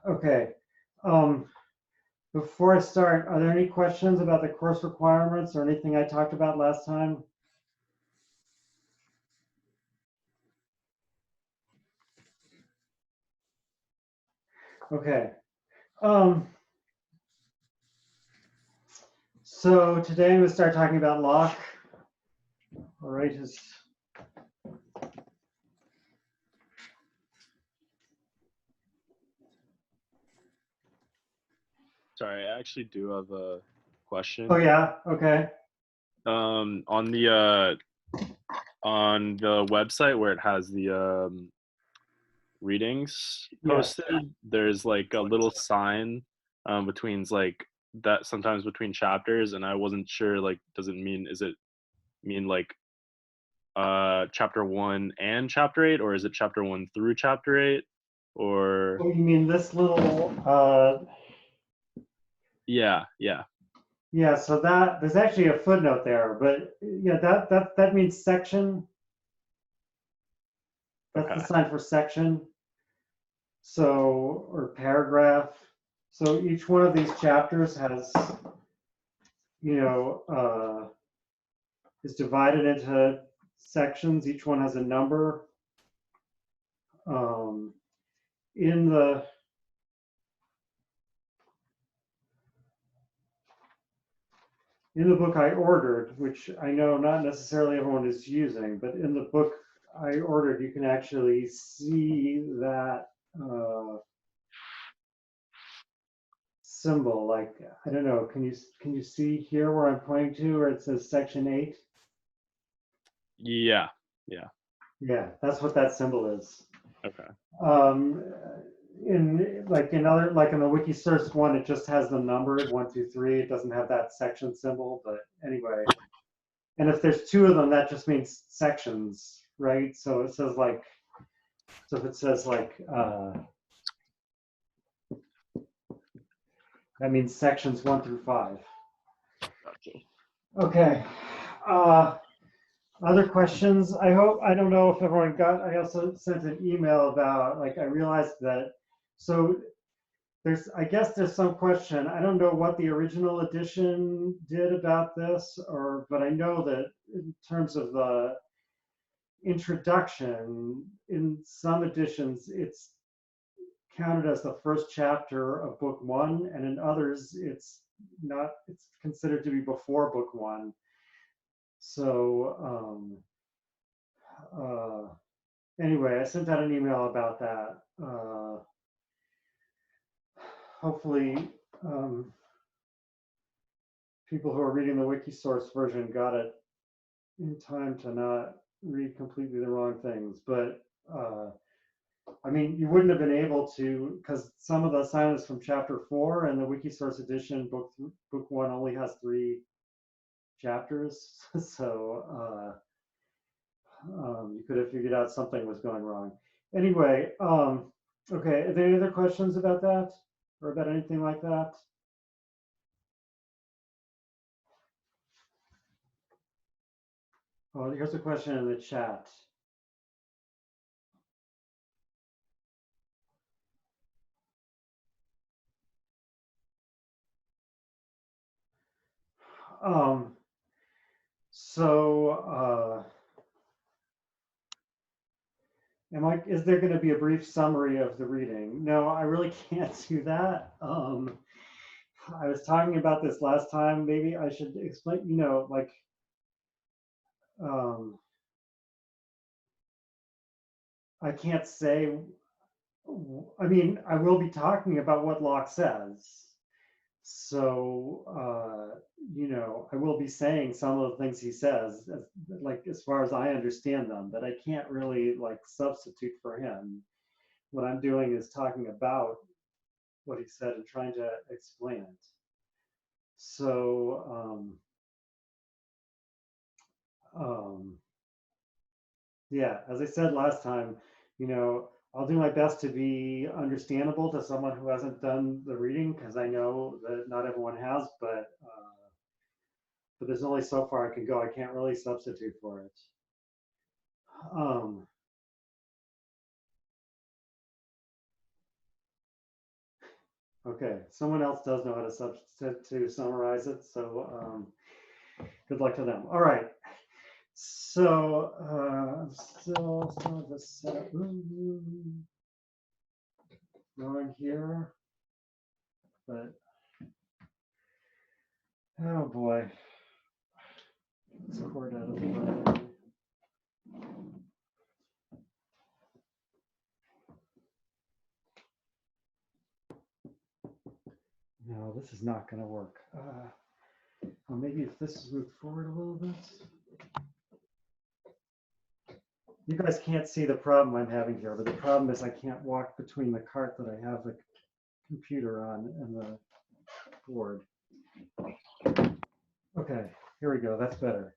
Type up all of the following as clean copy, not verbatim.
Okay. Um, Before I start, are there any questions about the course requirements or anything I talked about last time? Okay. Um, so today I'm going to start talking about Locke. All right. Sorry, I actually do have a question. Oh yeah. Okay. On the website where it has the readings Yes. posted, there's like a little sign between like that sometimes between chapters, and I wasn't sure like does it mean like chapter 1 and chapter 8, or is it chapter 1 through chapter 8, or Oh, you mean this little? yeah. Yeah. So that there's actually a footnote there, but yeah, that means section. That's the Okay. sign for section. So, or paragraph. So each one of these chapters has, is divided into sections. Each one has a number. Um, in the book I ordered, which I know not necessarily everyone is using, but in the book I ordered, you can actually see that symbol. Like, I don't know, can you see here where I'm pointing to where it says section 8? Yeah. Yeah, that's what that symbol is. Okay. Um, in other, like in the Wikisource one, it just has the numbered 1, 2, 3. It doesn't have that section symbol, but anyway. And if there's two of them, that just means sections, right? So it says like, so if it says like, that means sections 1 through 5. Gotcha. Okay. Other questions? I don't know if everyone got, I also sent an email about, like, I realized that, so I guess there's some question. I don't know what the original edition did about this, but I know that in terms of the introduction, in some editions, it's counted as the first chapter of book 1, and in others, it's not, it's considered to be before book 1. So, anyway, I sent out an email about that. Hopefully, people who are reading the Wikisource version got it in time to not read completely the wrong things. But I mean, you wouldn't have been able to, because some of the assignments from chapter 4 and the Wikisource edition, book 1 only has 3 chapters. So you could have figured out something was going wrong. Anyway, okay, are there any other questions about that or about anything like that? Oh, here's a question in the chat. So is there going to be a brief summary of the reading? No, I really can't do that. I was talking about this last time. Maybe I should explain, like, I can't say, I mean, I will be talking about what Locke says. So, I will be saying some of the things he says, as far as I understand them, but I can't really like substitute for him. What I'm doing is talking about what he said and trying to explain it. So, yeah, as I said last time, I'll do my best to be understandable to someone who hasn't done the reading, because I know that not everyone has, but there's only so far I can go. I can't really substitute for it. Um, Okay, someone else does know how to summarize it, so good luck to them. All right. So I'm still the set going here, but oh boy, let's record out of the way. No, this is not going to work. Well, maybe if this is moved forward a little bit. You guys can't see the problem I'm having here, but the problem is I can't walk between the cart that I have the computer on and the board. Okay, here we go. That's better.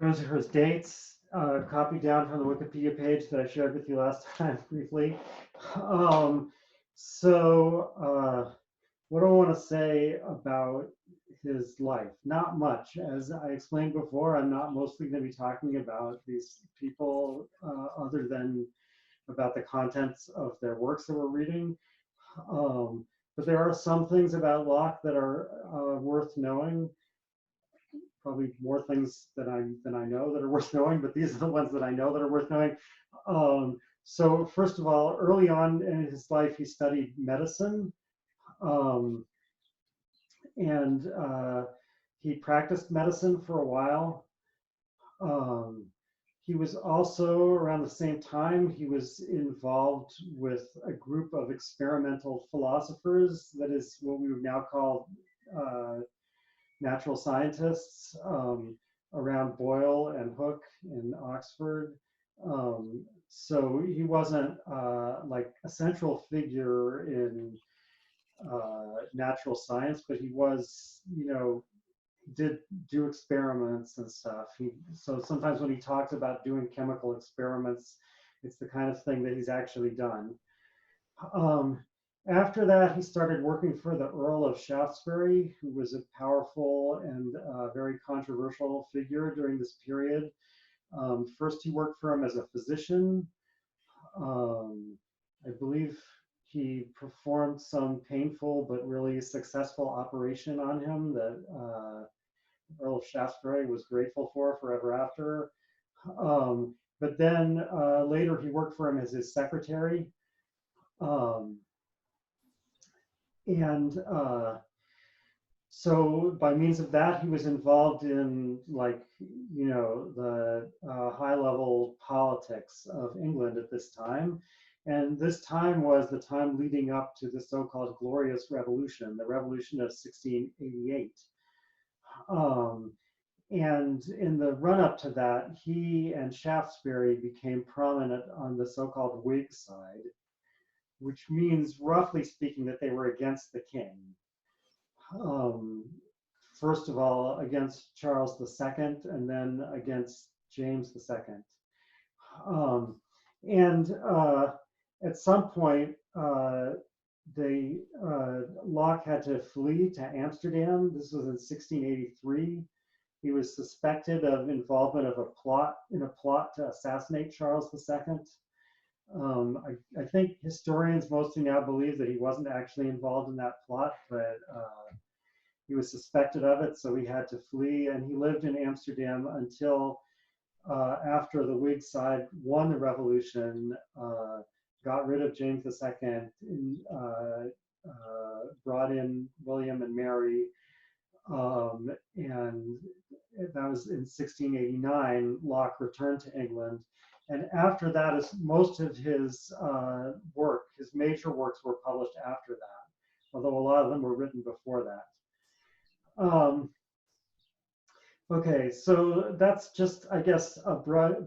Those are his dates, copied down from the Wikipedia page that I shared with you last time briefly. What do I want to say about his life? Not much. As I explained before, I'm not mostly going to be talking about these people other than about the contents of their works that we're reading. But there are some things about Locke that are worth knowing. Probably more things than I know that are worth knowing, but these are the ones that I know that are worth knowing. So first of all, early on in his life, he studied medicine, and he practiced medicine for a while. He was also, around the same time, he was involved with a group of experimental philosophers, that is what we would now call natural scientists, around Boyle and Hooke in Oxford. So he wasn't like a central figure in natural science, but he was, did do experiments and stuff. So sometimes when he talks about doing chemical experiments, it's the kind of thing that he's actually done. After that, he started working for the Earl of Shaftesbury, who was a powerful and very controversial figure during this period. First, he worked for him as a physician. I believe he performed some painful but really successful operation on him that Earl of Shaftesbury was grateful for forever after. But then later he worked for him as his secretary. And so by means of that, he was involved in the high level politics of England at this time. And this time was the time leading up to the so-called Glorious Revolution, the Revolution of 1688. And in the run-up to that, he and Shaftesbury became prominent on the so-called Whig side, which means, roughly speaking, that they were against the king. First of all, against Charles II, and then against James II. At some point, Locke had to flee to Amsterdam. This was in 1683. He was suspected of involvement of a plot to assassinate Charles II. I think historians mostly now believe that he wasn't actually involved in that plot, but he was suspected of it, so he had to flee, and he lived in Amsterdam until after the Whig side won the revolution, got rid of James II, brought in William and Mary, and that was in 1689. Locke returned to England, and after that, most of his work, his major works, were published after that, although a lot of them were written before that. Okay, so that's just, I guess, a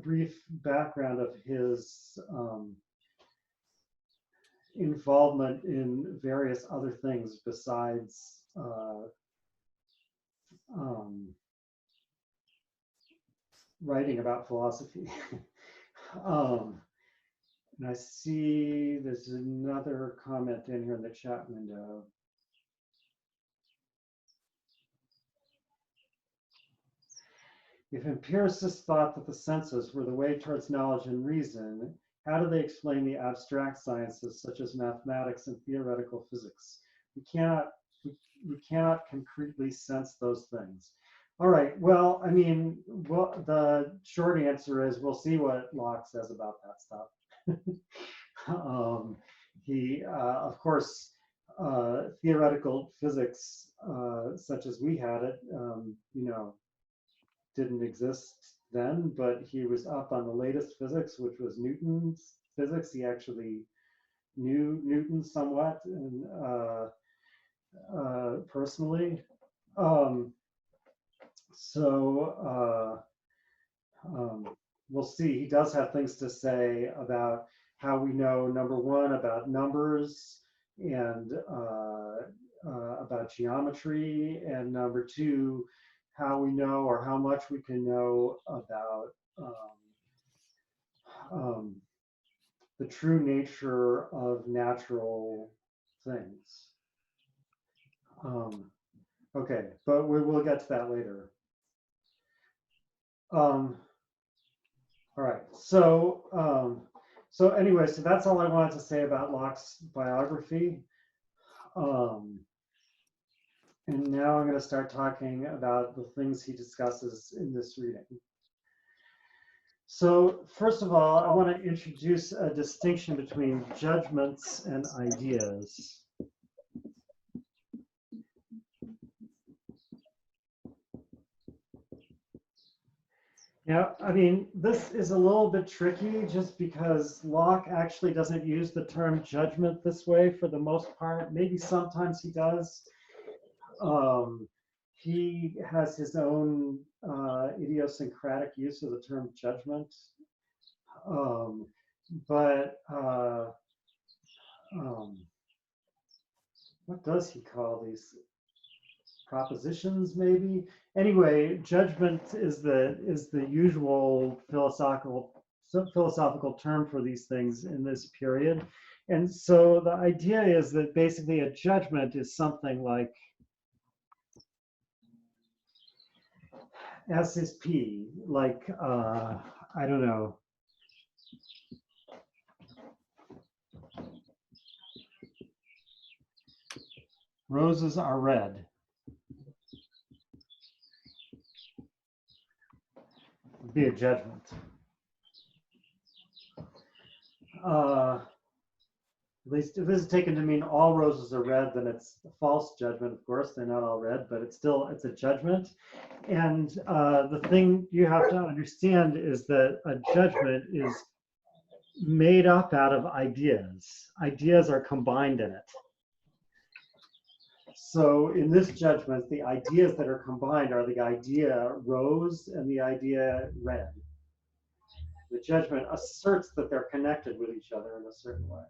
brief background of his involvement in various other things besides writing about philosophy. And I see there's another comment in here in the chat window. If empiricists thought that the senses were the way towards knowledge and reason, how do they explain the abstract sciences such as mathematics and theoretical physics? We cannot, we cannot concretely sense those things. All right, well, I mean, well, the short answer is we'll see what Locke says about that stuff. He, of course, theoretical physics, such as we had it, you know, didn't exist then, but he was up on the latest physics, which was Newton's physics. He actually knew Newton somewhat, and personally. So we'll see. He does have things to say about how we know, number one, about numbers, and about geometry, and number two, how we know, or how much we can know about the true nature of natural things. Okay, but we will get to that later. All right, so anyway, so that's all I wanted to say about Locke's biography. And now I'm going to start talking about the things he discusses in this reading. So first of all, I want to introduce a distinction between judgments and ideas. Now, I mean, this is a little bit tricky just because Locke actually doesn't use the term judgment this way for the most part. Maybe sometimes he does. He has his own idiosyncratic use of the term judgment. But what does he call these? Propositions, maybe? Anyway, judgment is the usual philosophical term for these things in this period. And so the idea is that basically a judgment is something like S is P, like, I don't know. Roses are red. Would be a judgment. At least if this is taken to mean all roses are red, then it's a false judgment. Of course, they're not all red, but it's a judgment. And the thing you have to understand is that a judgment is made up out of ideas. Ideas are combined in it. So in this judgment, the ideas that are combined are the idea rose and the idea red. The judgment asserts that they're connected with each other in a certain way.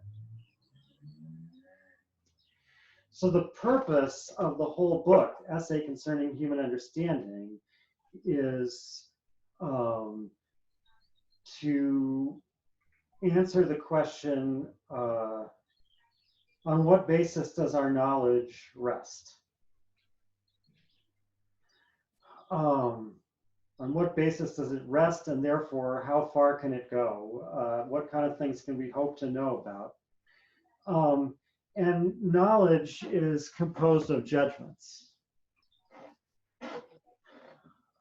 So the purpose of the whole book, Essay Concerning Human Understanding, is to answer the question, on what basis does our knowledge rest? On what basis does it rest, and therefore, how far can it go? What kind of things can we hope to know about? And knowledge is composed of judgments.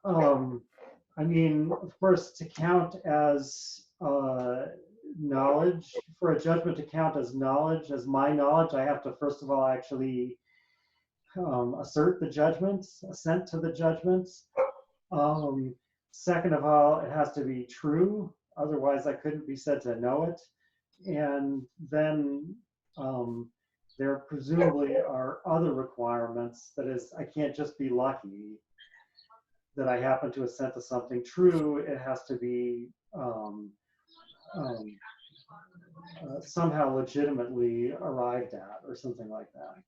I mean, of course, to count as knowledge, for a judgment to count as knowledge, as my knowledge, I have to first of all actually assert the judgments, assent to the judgments. Second of all, it has to be true, otherwise I couldn't be said to know it. And then there presumably are other requirements. That is, I can't just be lucky that I happen to assent to something true. It has to be somehow legitimately arrived at, or something like that.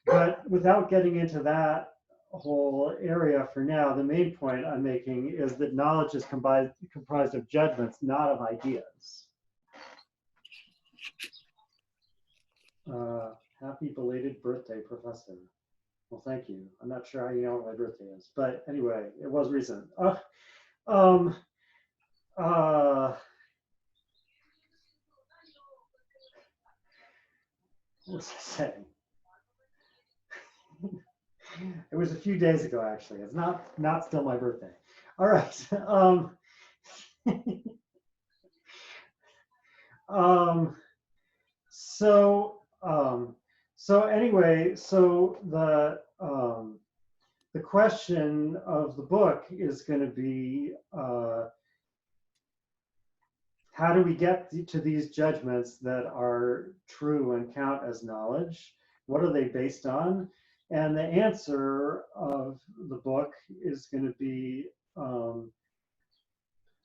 But without getting into that whole area for now, the main point I'm making is that knowledge is comprised of judgments, not of ideas. Happy belated birthday, Professor. Well, thank you. I'm not sure how you know what my birthday is, but anyway, it was recent. Um, uh, what was I saying? It was a few days ago, actually. It's not still my birthday. All right. Um, so so anyway, so the question of the book is going to be how do we get to these judgments that are true and count as knowledge? What are they based on? And the answer of the book is going to be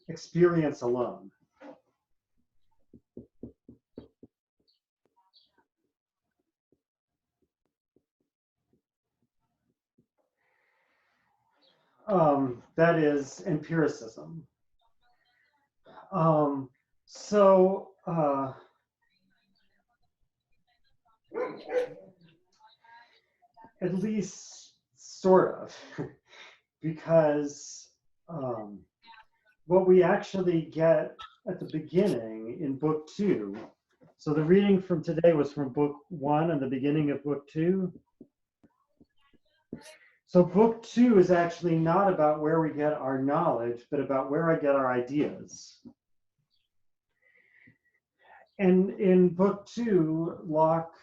experience alone. That is empiricism. Um, so at least sort of, because what we actually get at the beginning in book 2. So the reading from today was from book 1 and the beginning of book 2. So book 2 is actually not about where we get our knowledge, but about where I get our ideas. And in book 2, Locke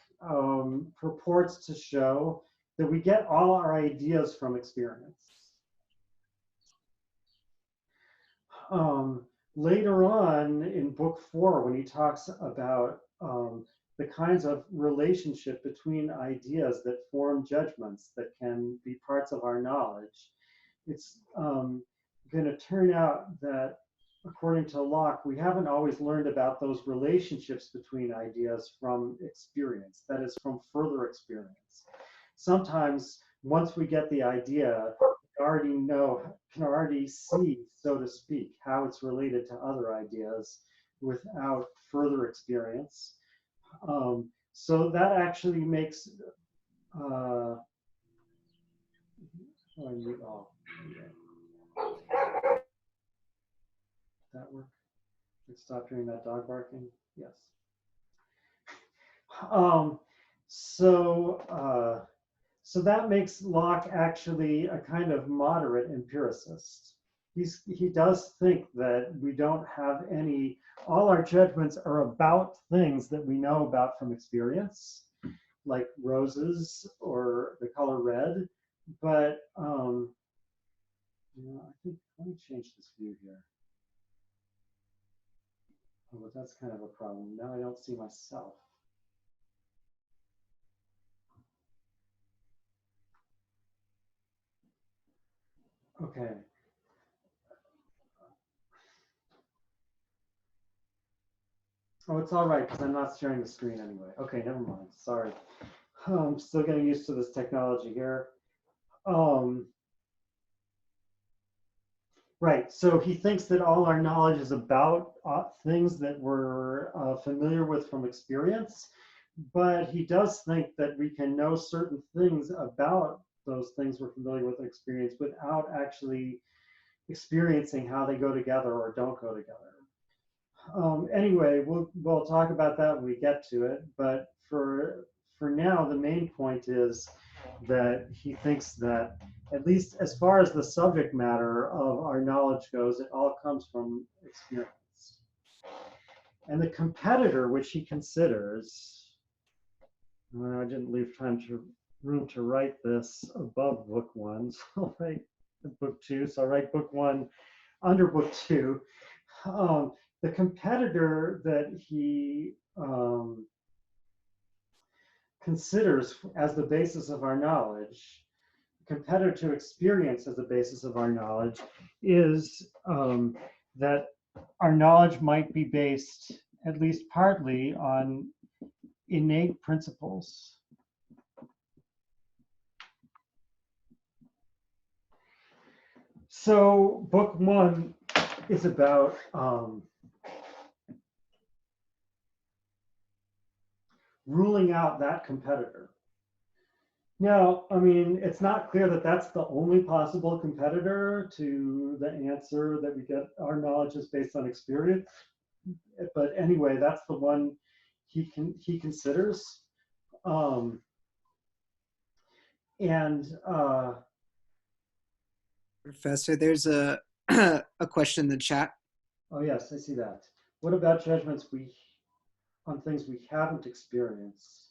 purports to show that we get all our ideas from experience. Later on in book 4, when he talks about the kinds of relationship between ideas that form judgments that can be parts of our knowledge, it's going to turn out that, according to Locke, we haven't always learned about those relationships between ideas from experience, that is, from further experience. Sometimes, once we get the idea, we already know, can already see, so to speak, how it's related to other ideas without further experience. So that actually makes that work? Stop hearing that dog barking? Yes. So that makes Locke actually a kind of moderate empiricist. He does think that we don't have any, all our judgments are about things that we know about from experience, like roses or the color red. But I think, let me change this view here. Oh, but that's kind of a problem. Now I don't see myself. Okay. Oh, it's all right because I'm not sharing the screen anyway. Okay, never mind. Sorry. I'm still getting used to this technology here. Right. So he thinks that all our knowledge is about things that we're familiar with from experience, but he does think that we can know certain things about those things we're familiar with in experience without actually experiencing how they go together or don't go together. Anyway, we'll talk about that when we get to it. But for now, the main point is that he thinks that, at least as far as the subject matter of our knowledge goes, it all comes from experience. And the competitor, which he considers, I didn't leave room to write this above book 1, so I'll write book 2. So I'll write book 1 under book 2. The competitor that he considers as the basis of our knowledge, competitor to experience as the basis of our knowledge, is that our knowledge might be based, at least partly, on innate principles. So book 1 is about ruling out that competitor. Now, I mean, it's not clear that that's the only possible competitor to the answer that we get our knowledge is based on experience. But anyway, that's the one he considers. Um, and Professor, there's a a question in the chat. oh yes, I see that. What about judgments on things we haven't experienced?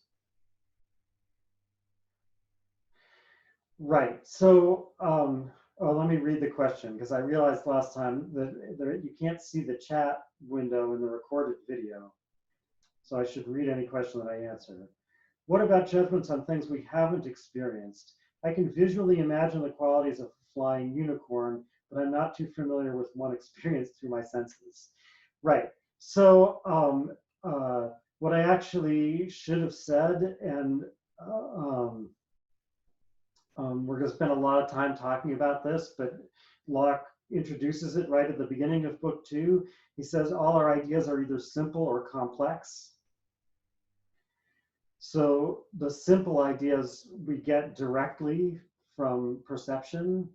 Right. So, oh, let me read the question because I realized last time that you can't see the chat window in the recorded video. So I should read any question that I answer. What about judgments on things we haven't experienced? I can visually imagine the qualities of a flying unicorn, but I'm not too familiar with one experience through my senses. Right. So what I actually should have said, and we're going to spend a lot of time talking about this, but Locke introduces it right at the beginning of book 2. He says all our ideas are either simple or complex. So the simple ideas we get directly from perception.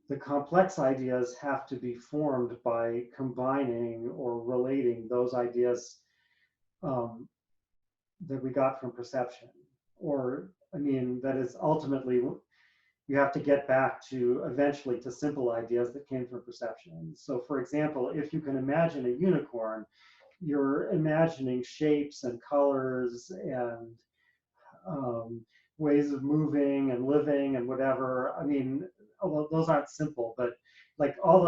The complex ideas have to be formed by combining or relating those ideas that we got from perception. Or, I mean, that is ultimately, you have to get back to eventually to simple ideas that came from perception. So for example, if you can imagine a unicorn, you're imagining shapes and colors and ways of moving and living and whatever. I mean, although those aren't simple, but like all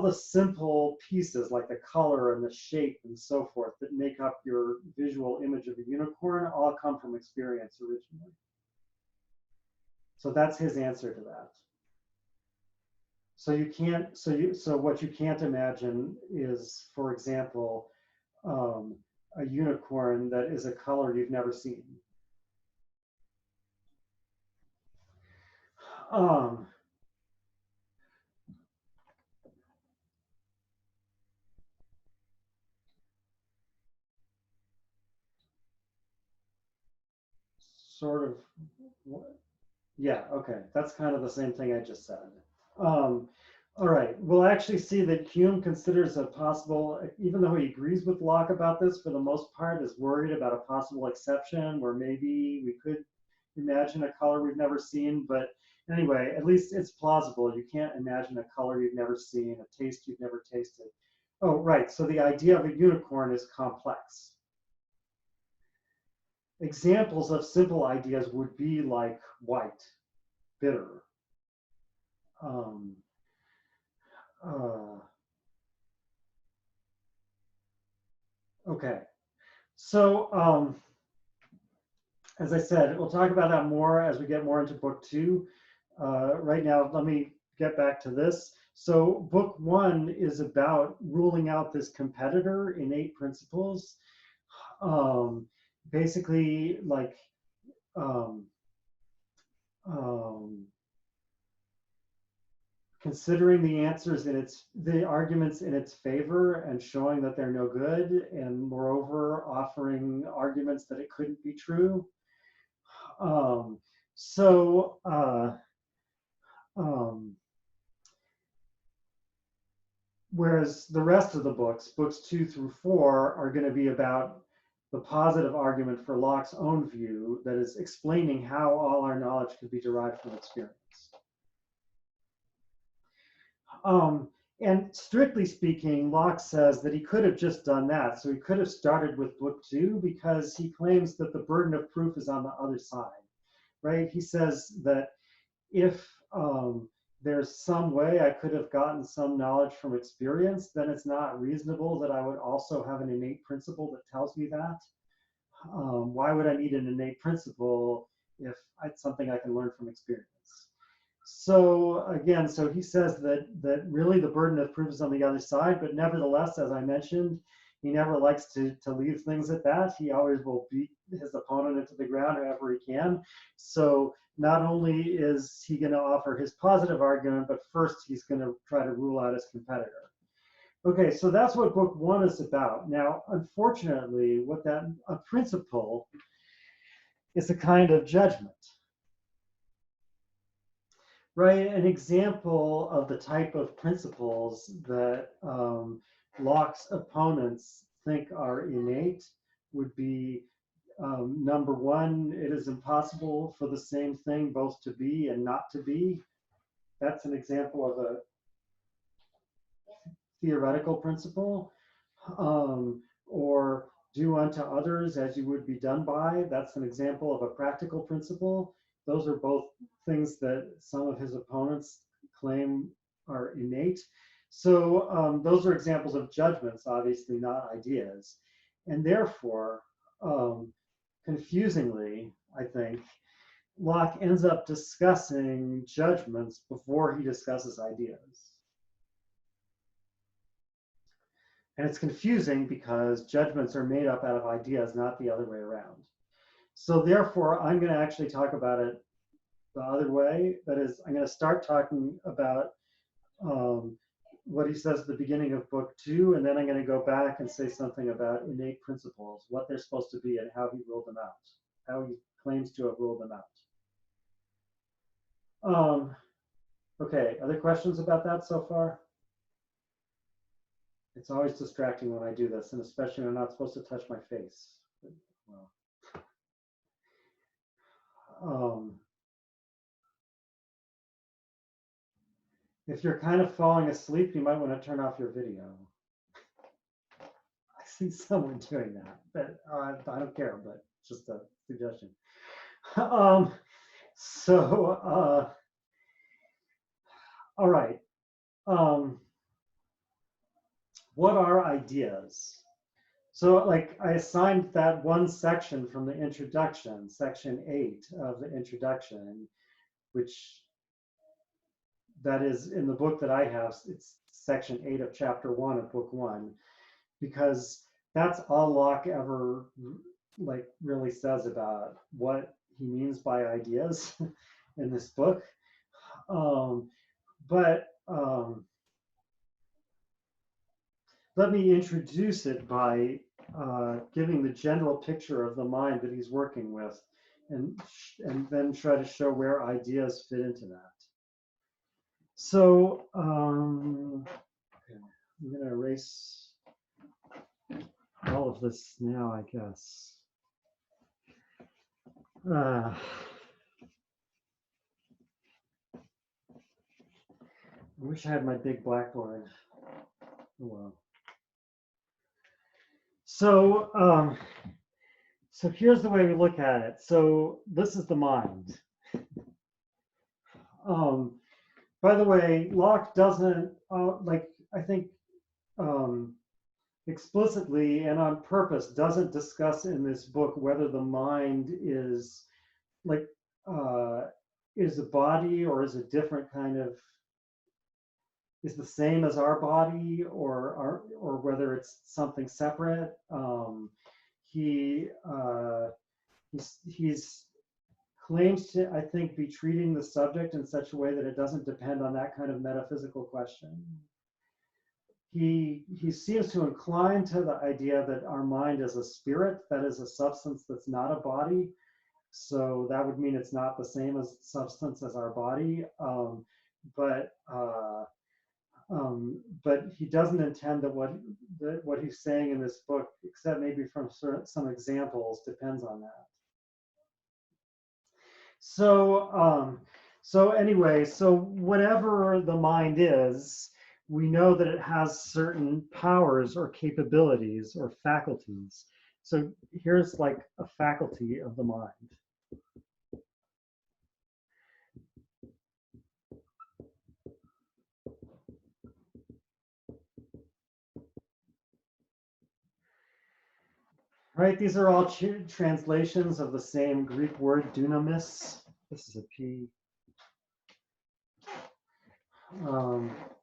the simple pieces like the color and the shape and so forth that make up your visual image of a unicorn all come from experience originally. So that's his answer to that. So you can't, so what you can't imagine is, for example, a unicorn that is a color you've never seen. Sort of, yeah, okay, that's kind of the same thing I just said. All right, we'll actually see that Hume considers a possible, even though he agrees with Locke about this, for the most part is worried about a possible exception where maybe we could imagine a color we've never seen, but anyway, at least it's plausible. You can't imagine a color you've never seen, a taste you've never tasted. Oh, right, so the idea of a unicorn is complex. Examples of simple ideas would be like white, bitter. Okay, so as I said, we'll talk about that more as we get more into book 2. Right now, let me get back to this. So book 1 is about ruling out this competitor, innate principles. Basically, like considering the answers in the arguments in its favor and showing that they're no good, and moreover offering arguments that it couldn't be true. Whereas the rest of the books 2 through 4, are going to be about the positive argument for Locke's own view, that is explaining how all our knowledge could be derived from experience. And strictly speaking, Locke says that he could have just done that. So he could have started with book 2 because he claims that the burden of proof is on the other side, right? He says that if there's some way I could have gotten some knowledge from experience, then it's not reasonable that I would also have an innate principle that tells me that. Why would I need an innate principle if it's something I can learn from experience? So again, so he says that really the burden of proof is on the other side, but nevertheless, as I mentioned, he never likes to leave things at that. He always will beat his opponent into the ground however he can. So not only is he going to offer his positive argument, but first he's going to try to rule out his competitor. Okay, so that's what book 1 is about. Now, unfortunately, a principle is a kind of judgment. Right, an example of the type of principles that Locke's opponents think are innate would be number one, it is impossible for the same thing both to be and not to be. That's an example of a theoretical principle. Or do unto others as you would be done by. That's an example of a practical principle. Those are both things that some of his opponents claim are innate. So those are examples of judgments, obviously not ideas. And therefore, confusingly, I think, Locke ends up discussing judgments before he discusses ideas. And it's confusing because judgments are made up out of ideas, not the other way around. So therefore, I'm going to actually talk about it the other way. That is, I'm going to start talking about what he says at the beginning of book 2, and then I'm going to go back and say something about innate principles, what they're supposed to be and how he ruled them out, how he claims to have ruled them out. Okay, other questions about that so far? It's always distracting when I do this, and especially when I'm not supposed to touch my face. Well, if you're kind of falling asleep, you might want to turn off your video. I see someone doing that, but I don't care, but it's just a suggestion. All right. What are ideas? So like I assigned that one section from the introduction, section 8 of the introduction, which that is in the book that I have, it's section 8 of chapter 1 of book 1, because that's all Locke ever like really says about what he means by ideas in this book. Let me introduce it by giving the general picture of the mind that he's working with, and then try to show where ideas fit into that. So okay, I'm going to erase all of this now, I guess. I wish I had my big blackboard. Oh well. So here's the way we look at it. So this is the mind. By the way, Locke doesn't I think explicitly and on purpose doesn't discuss in this book whether the mind is is a body or is a different kind of, is the same as our body or whether it's something separate. He's claims to, I think, be treating the subject in such a way that it doesn't depend on that kind of metaphysical question. He seems to incline to the idea that our mind is a spirit, that is a substance that's not a body. So that would mean it's not the same as substance as our body. But he doesn't intend that what he's saying in this book, except maybe from some examples, depends on that. So anyway, so whatever the mind is, we know that it has certain powers or capabilities or faculties. So here's like a faculty of the mind. Right, these are all translations of the same Greek word, dunamis. This is a P.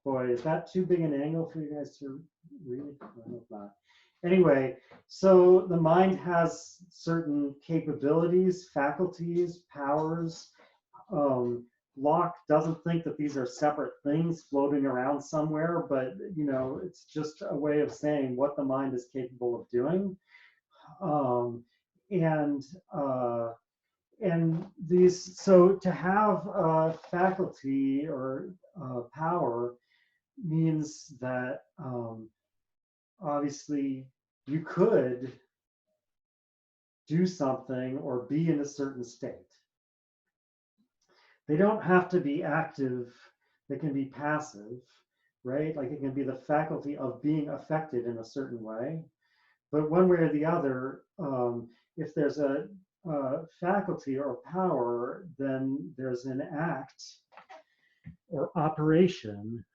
Boy, is that too big an angle for you guys to read? No, not. Anyway, so the mind has certain capabilities, faculties, powers. Locke doesn't think that these are separate things floating around somewhere, but it's just a way of saying what the mind is capable of doing. And these, so to have a faculty or power means that obviously you could do something or be in a certain state. They don't have to be active, they can be passive, right? Like it can be the faculty of being affected in a certain way. But one way or the other, if there's a faculty or power, then there's an act or operation.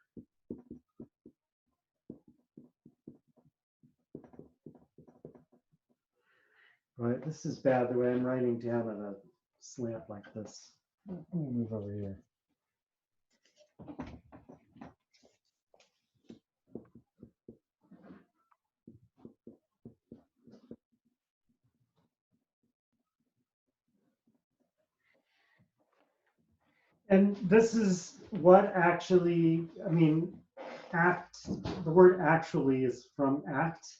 Right, this is bad the way I'm writing down at a slant like this. Let me move over here. And this is what actually, I mean, act, the word actually is from act,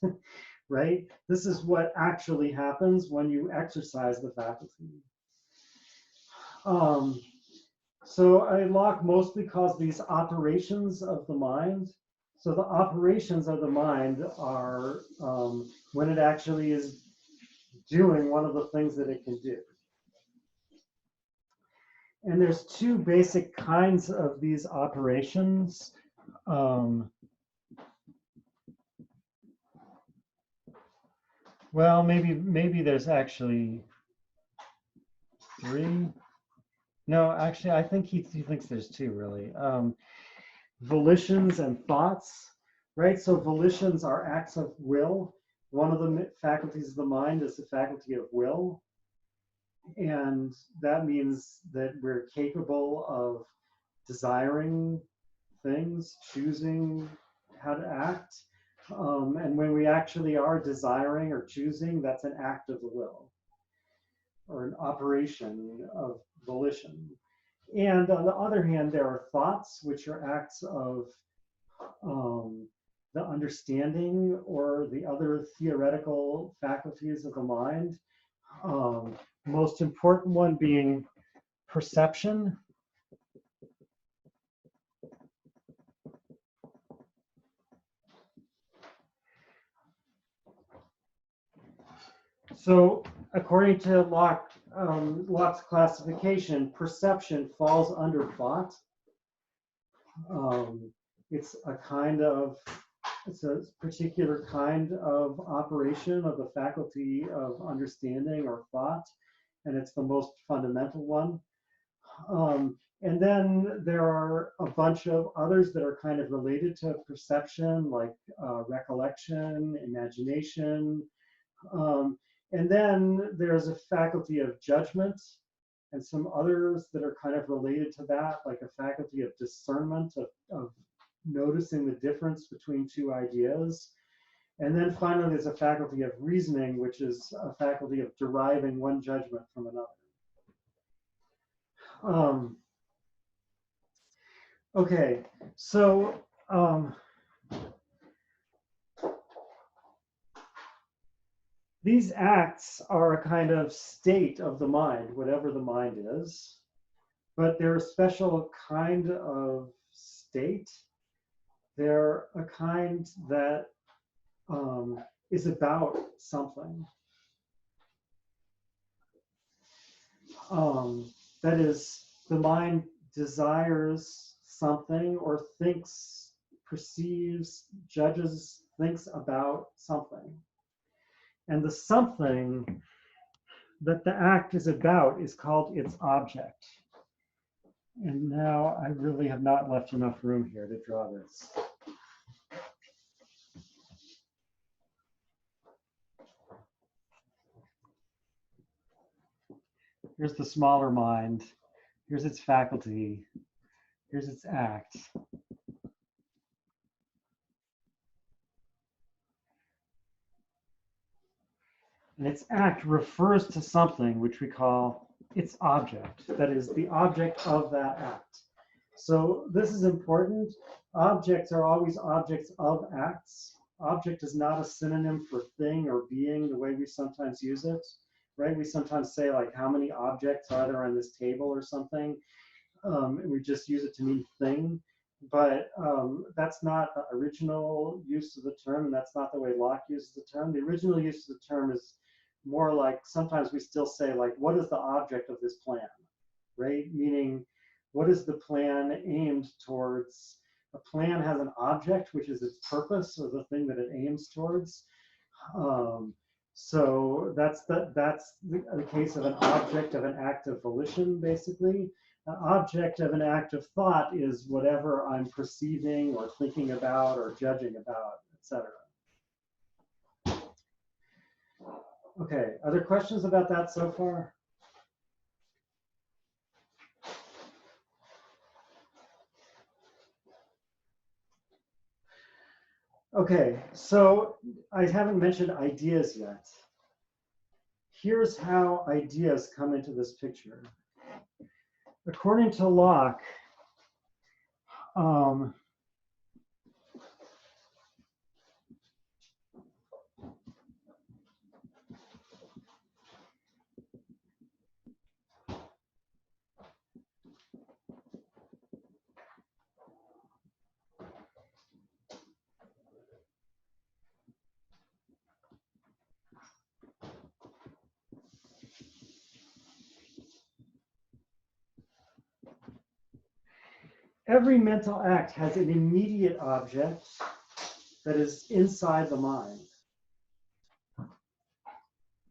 right? This is what actually happens when you exercise the faculty. So Locke mostly calls these operations of the mind. So the operations of the mind are when it actually is doing one of the things that it can do. And there's two basic kinds of these operations. Well, maybe there's actually three. No, actually, I think he thinks there's two, really. Volitions and thoughts, right? So volitions are acts of will. One of the faculties of the mind is the faculty of will. And that means that we're capable of desiring things, choosing how to act. And when we actually are desiring or choosing, that's an act of the will or an operation of volition. And on the other hand, there are thoughts, which are acts of the understanding or the other theoretical faculties of the mind. Most important one being perception. So according to Locke, Locke's classification, perception falls under thought. It's a particular kind of operation of the faculty of understanding or thought, and it's the most fundamental one. And then there are a bunch of others that are kind of related to perception, like recollection, imagination. And then there's a faculty of judgment and some others that are kind of related to that, like a faculty of discernment, of noticing the difference between two ideas. And then finally, there's a faculty of reasoning, which is a faculty of deriving one judgment from another. Okay, so these acts are a kind of state of the mind, whatever the mind is, but they're a special kind of state. They're a kind that is about something. That is, the mind desires something or thinks, perceives, judges, thinks about something. And the something that the act is about is called its object. And now I really have not left enough room here to draw this. Here's the smaller mind. Here's its faculty. Here's its act. And its act refers to something which we call its object. That is the object of that act. So this is important. Objects are always objects of acts. Object is not a synonym for thing or being the way we sometimes use it. right? We sometimes say like how many objects are there on this table or something. And we just use it to mean thing. But that's not the original use of the term, and that's not the way Locke uses the term. The original use of the term is more like, sometimes we still say like, what is the object of this plan, right? Meaning, what is the plan aimed towards? A plan has an object, which is its purpose, or the thing that it aims towards. So that's the case of an object of an act of volition, basically. An object of an act of thought is whatever I'm perceiving or thinking about or judging about, etc. Okay, other questions about that so far? Okay, so I haven't mentioned ideas yet. Here's how ideas come into this picture. According to Locke, every mental act has an immediate object that is inside the mind.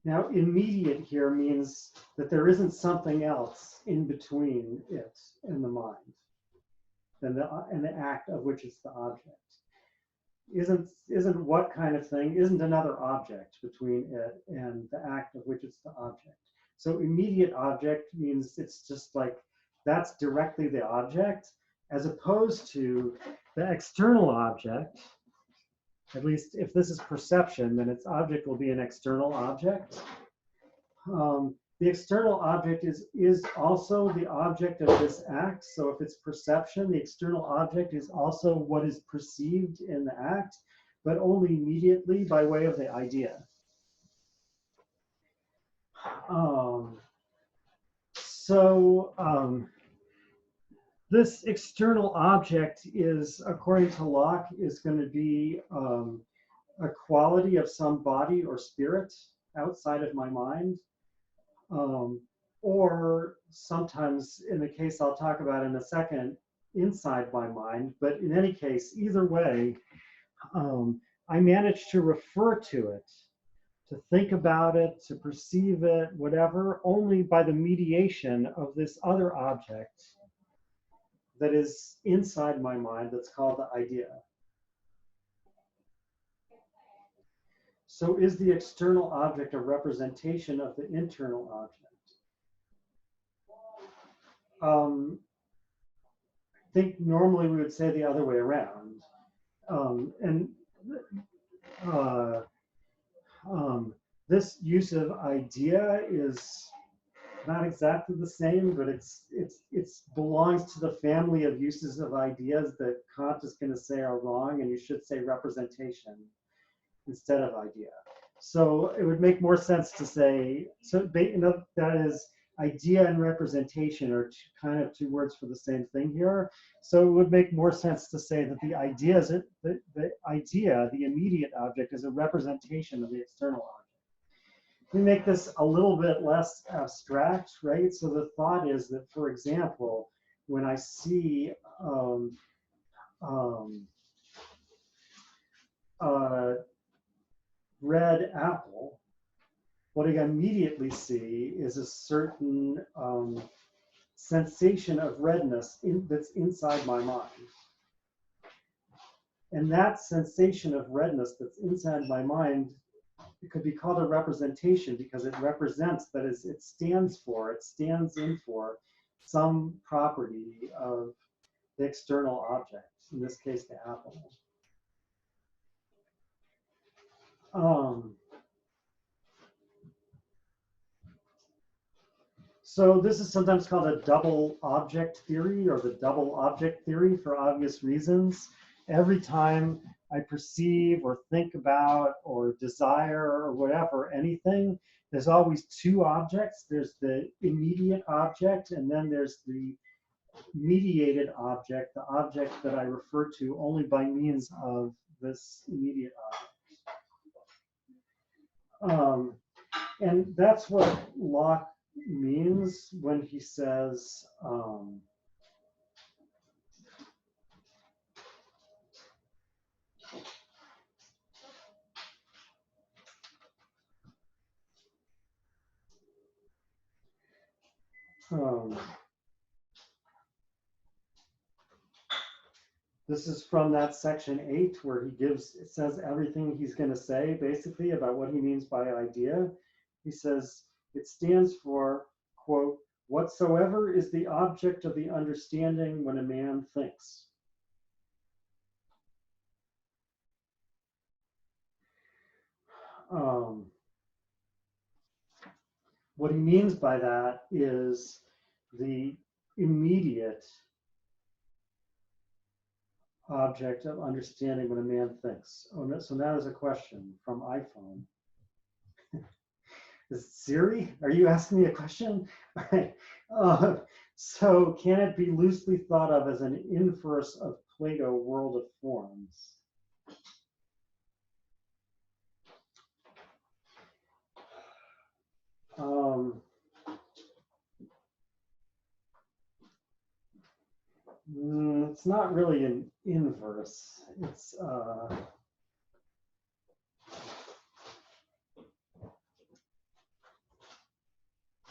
Now, immediate here means that there isn't something else in between it and the mind, and the act of which it's the object. Isn't what kind of thing? Isn't another object between it and the act of which it's the object. So immediate object means it's just like, that's directly the object, as opposed to the external object. At least if this is perception, then its object will be an external object. The external object is also the object of this act. So if it's perception, the external object is also what is perceived in the act, but only immediately by way of the idea. This external object is, according to Locke, is going to be a quality of some body or spirit outside of my mind, or sometimes, in the case I'll talk about in a second, inside my mind. But in any case, either way, I manage to refer to it, to think about it, to perceive it, whatever, only by the mediation of this other object that is inside my mind, that's called the idea. So is the external object a representation of the internal object? I think normally we would say the other way around. This use of idea is not exactly the same, but it belongs to the family of uses of ideas that Kant is going to say are wrong, and you should say representation instead of idea. So it would make more sense to say, so that is, idea and representation are kind of two words for the same thing here. So it would make more sense to say that the idea, the immediate object, is a representation of the external object. We make this a little bit less abstract, right? So the thought is that, for example, when I see red apple, what I immediately see is a certain sensation of redness that's inside my mind. And that sensation of redness that's inside my mind, it could be called a representation because it represents, that is, it stands in for some property of the external object, in this case, the apple. So this is sometimes called a double object theory, or the double object theory, for obvious reasons. Every time I perceive or think about or desire or whatever, anything, there's always two objects. There's the immediate object, and then there's the mediated object, the object that I refer to only by means of this immediate object. And that's what Locke means when he says, this is from that section 8 where it says everything he's going to say basically about what he means by idea. He says it stands for, quote, whatsoever is the object of the understanding when a man thinks. What he means by that is the immediate object of understanding when a man thinks. Oh, no, so now there's a question from iPhone. Is Siri? Are you asking me a question? All right. So can it be loosely thought of as an inverse of Plato world of forms? It's not really an inverse. It's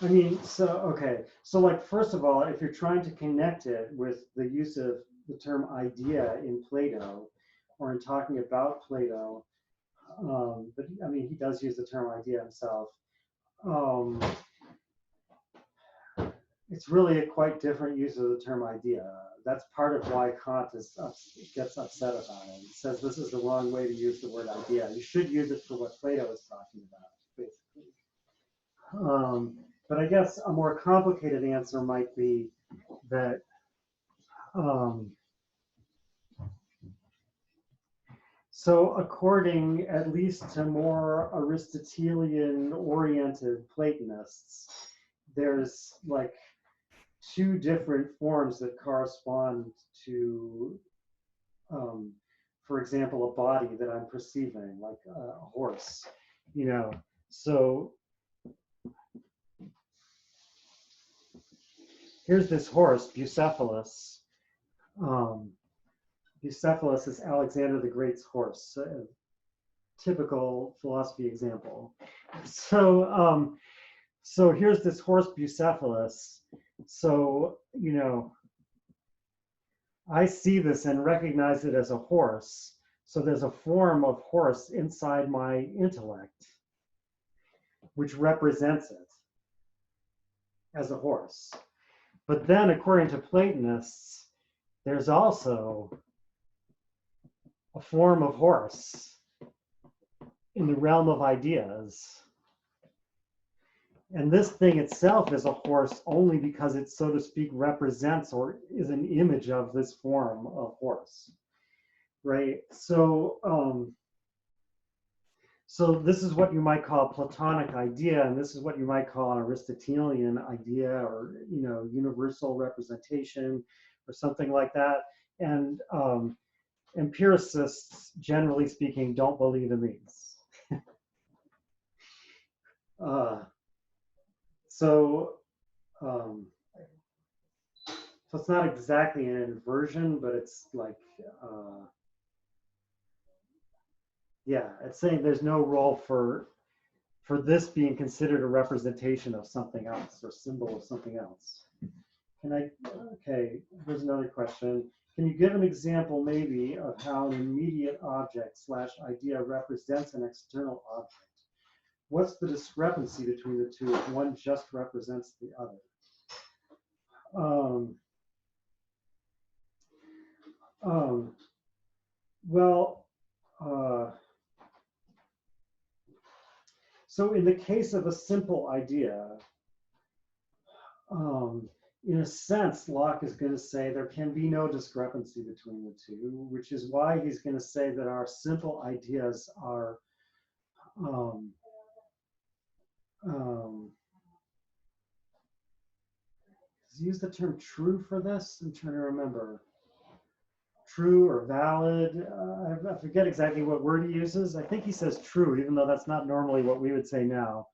I mean, so okay. So like first of all, if you're trying to connect it with the use of the term idea in Plato or in talking about Plato, but I mean, he does use the term idea himself. It's really a quite different use of the term idea. That's part of why Kant gets upset about it. He says this is the wrong way to use the word idea. You should use it for what Plato is talking about, basically. But I guess a more complicated answer might be that so according at least to more Aristotelian-oriented Platonists, there's like two different forms that correspond to, for example, a body that I'm perceiving, like a horse, you know. So here's this horse, Bucephalus. Bucephalus is Alexander the Great's horse, a typical philosophy example. So, so here's this horse, Bucephalus. So, you know, I see this and recognize it as a horse. So there's a form of horse inside my intellect, which represents it as a horse. But then, according to Platonists, there's also a form of horse in the realm of ideas. And this thing itself is a horse only because it, so to speak, represents or is an image of this form of horse, right? So, so this is what you might call a Platonic idea, and this is what you might call an Aristotelian idea, or you know, universal representation, or something like that. And empiricists, generally speaking, don't believe in these. So it's not exactly an inversion, but it's like, yeah, it's saying there's no role for this being considered a representation of something else or symbol of something else. Can I, okay, here's another question. Can you give an example maybe of how an immediate object / idea represents an external object? What's the discrepancy between the two if one just represents the other? So in the case of a simple idea, in a sense, Locke is going to say there can be no discrepancy between the two, which is why he's going to say that our simple ideas are does he use the term true for this? I'm trying to remember. True or valid. I forget exactly what word he uses. I think he says true, even though that's not normally what we would say now.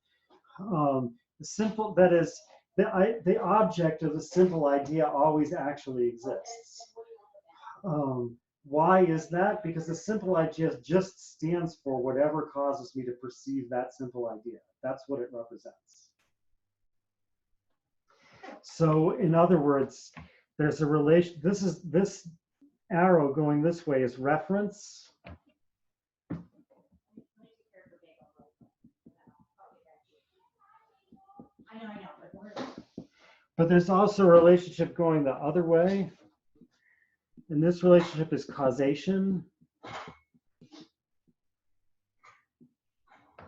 The simple, that is, the object of the simple idea always actually exists. Why is that? Because the simple idea just stands for whatever causes me to perceive that simple idea. That's what it represents. So in other words, there's a relation, this arrow going this way is reference. But there's also a relationship going the other way. And this relationship is causation.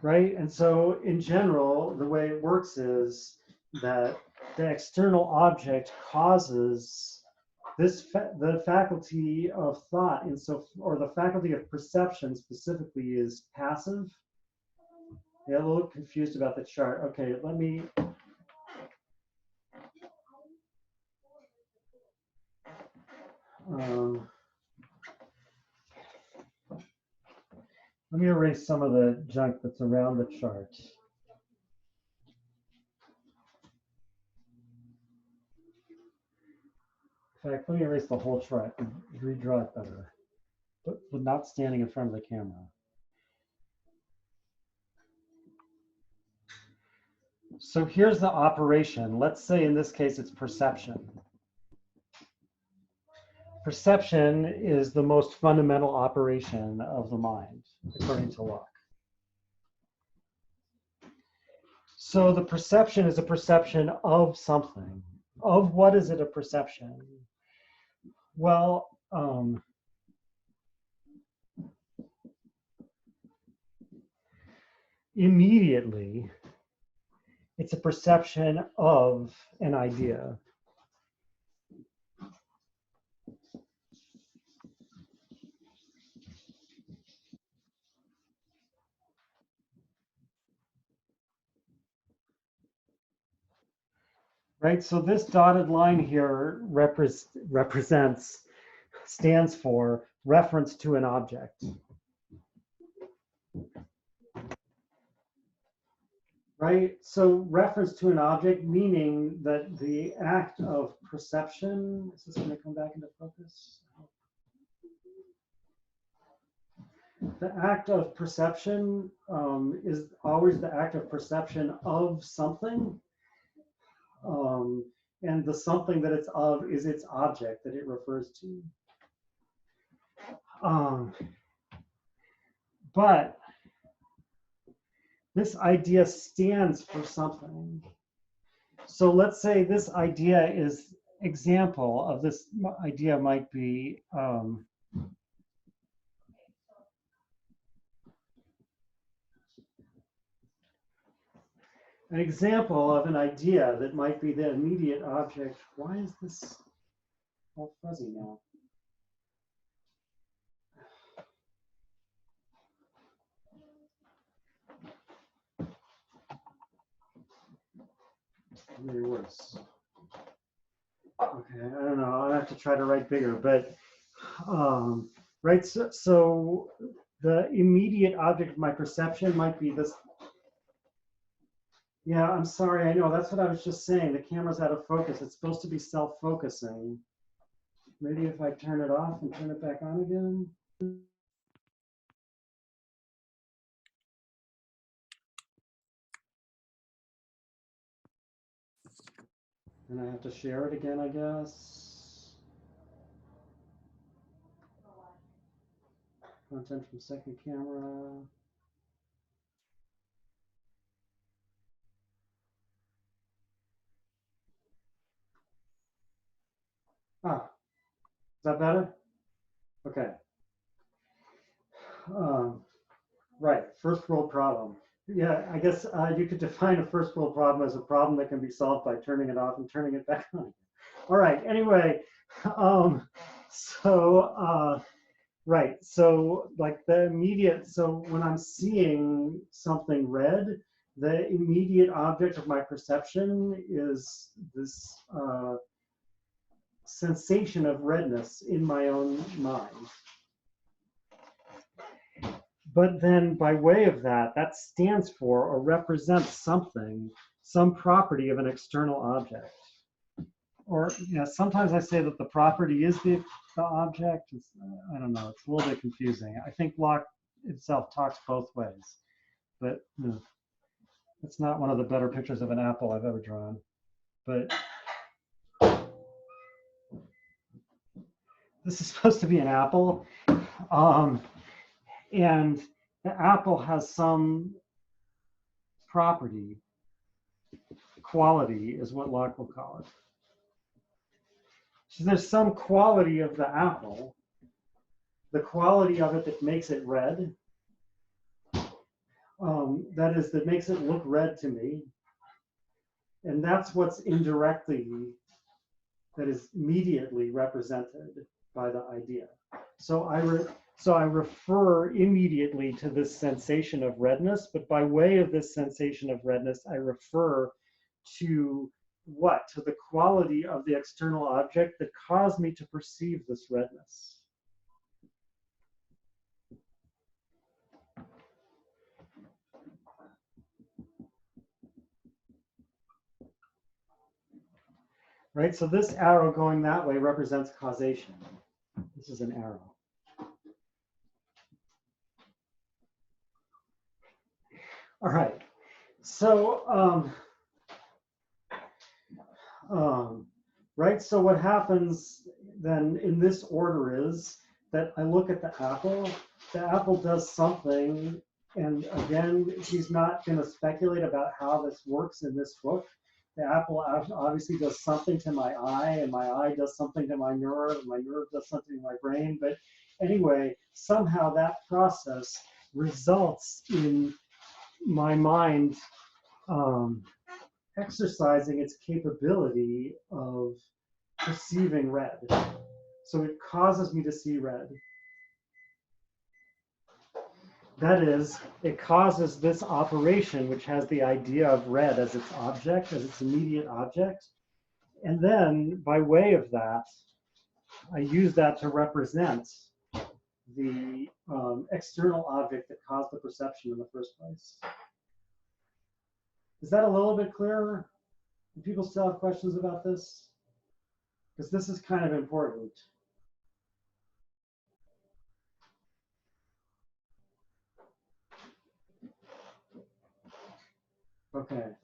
Right? And so in general, the way it works is that the external object causes the faculty of thought, or the faculty of perception specifically is passive. Yeah, a little confused about the chart. Okay, let me erase some of the junk that's around the chart. In fact, let me erase the whole chart and redraw it better, but not standing in front of the camera. So here's the operation. Let's say in this case it's perception. Perception is the most fundamental operation of the mind, according to Locke. So the perception is a perception of something. Of what is it a perception? Well, immediately, it's a perception of an idea. Right, so this dotted line here stands for reference to an object. Right, so reference to an object, meaning that the act of perception, is this going to come back into focus? The act of perception is always the act of perception of something. And the something that it's of is its object that it refers to. But this idea stands for something. So let's say this idea is, example of this idea might be, an example of an idea that might be the immediate object. Why is this all fuzzy now? Maybe worse. Okay, I don't know. I'll have to try to write bigger, but right. So the immediate object of my perception might be this. Yeah, I'm sorry. I know that's what I was just saying. The camera's out of focus. It's supposed to be self-focusing. Maybe if I turn it off and turn it back on again. And I have to share it again, I guess. Content from second camera. Ah, is that better? Okay. Right, first world problem. Yeah, I guess you could define a first world problem as a problem that can be solved by turning it off and turning it back on. All right, anyway, right, so like the immediate, so when I'm seeing something red, the immediate object of my perception is this sensation of redness in my own mind. But then by way of that, that stands for or represents something, some property of an external object. Or sometimes I say that the property is the object. I don't know, it's a little bit confusing. I think Locke itself talks both ways, but it's not one of the better pictures of an apple I've ever drawn. But this is supposed to be an apple. And the apple has some property, quality is what Locke will call it. So there's some quality of the apple, the quality of it that makes it red, that is, that makes it look red to me. And that's what's indirectly, that is immediately represented by the idea. So I refer immediately to this sensation of redness, but by way of this sensation of redness, I refer to what? To the quality of the external object that caused me to perceive this redness. Right, so this arrow going that way represents causation. This is an arrow. All right, so right, so what happens then in this order is that I look at the apple does something, and again, he's not going to speculate about how this works in this book. The apple obviously does something to my eye, and my eye does something to my nerve, and my nerve does something to my brain, but anyway, somehow that process results in my mind exercising its capability of perceiving red. So it causes me to see red. That is, it causes this operation, which has the idea of red as its object, as its immediate object. And then, by way of that, I use that to represent the external object that caused the perception in the first place. Is that a little bit clearer? Do people still have questions about this? Because this is kind of important. Okay.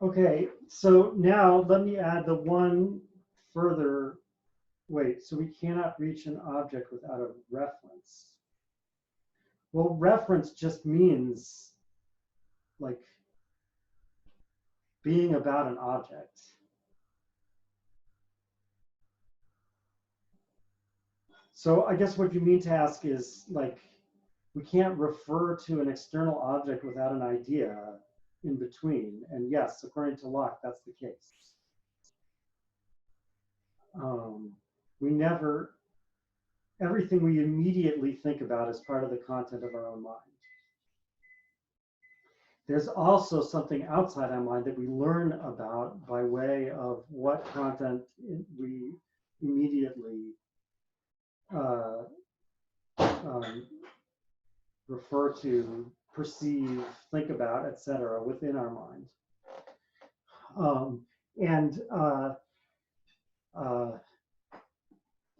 Okay, so now let me add the one further. Wait, so we cannot reach an object without a reference. Well, reference just means like being about an object. So I guess what you mean to ask is like, we can't refer to an external object without an idea in between. And yes, according to Locke, that's the case. We never, everything we immediately think about is part of the content of our own mind. There's also something outside our mind that we learn about by way of what content we immediately refer to, perceive, think about, etc., within our mind.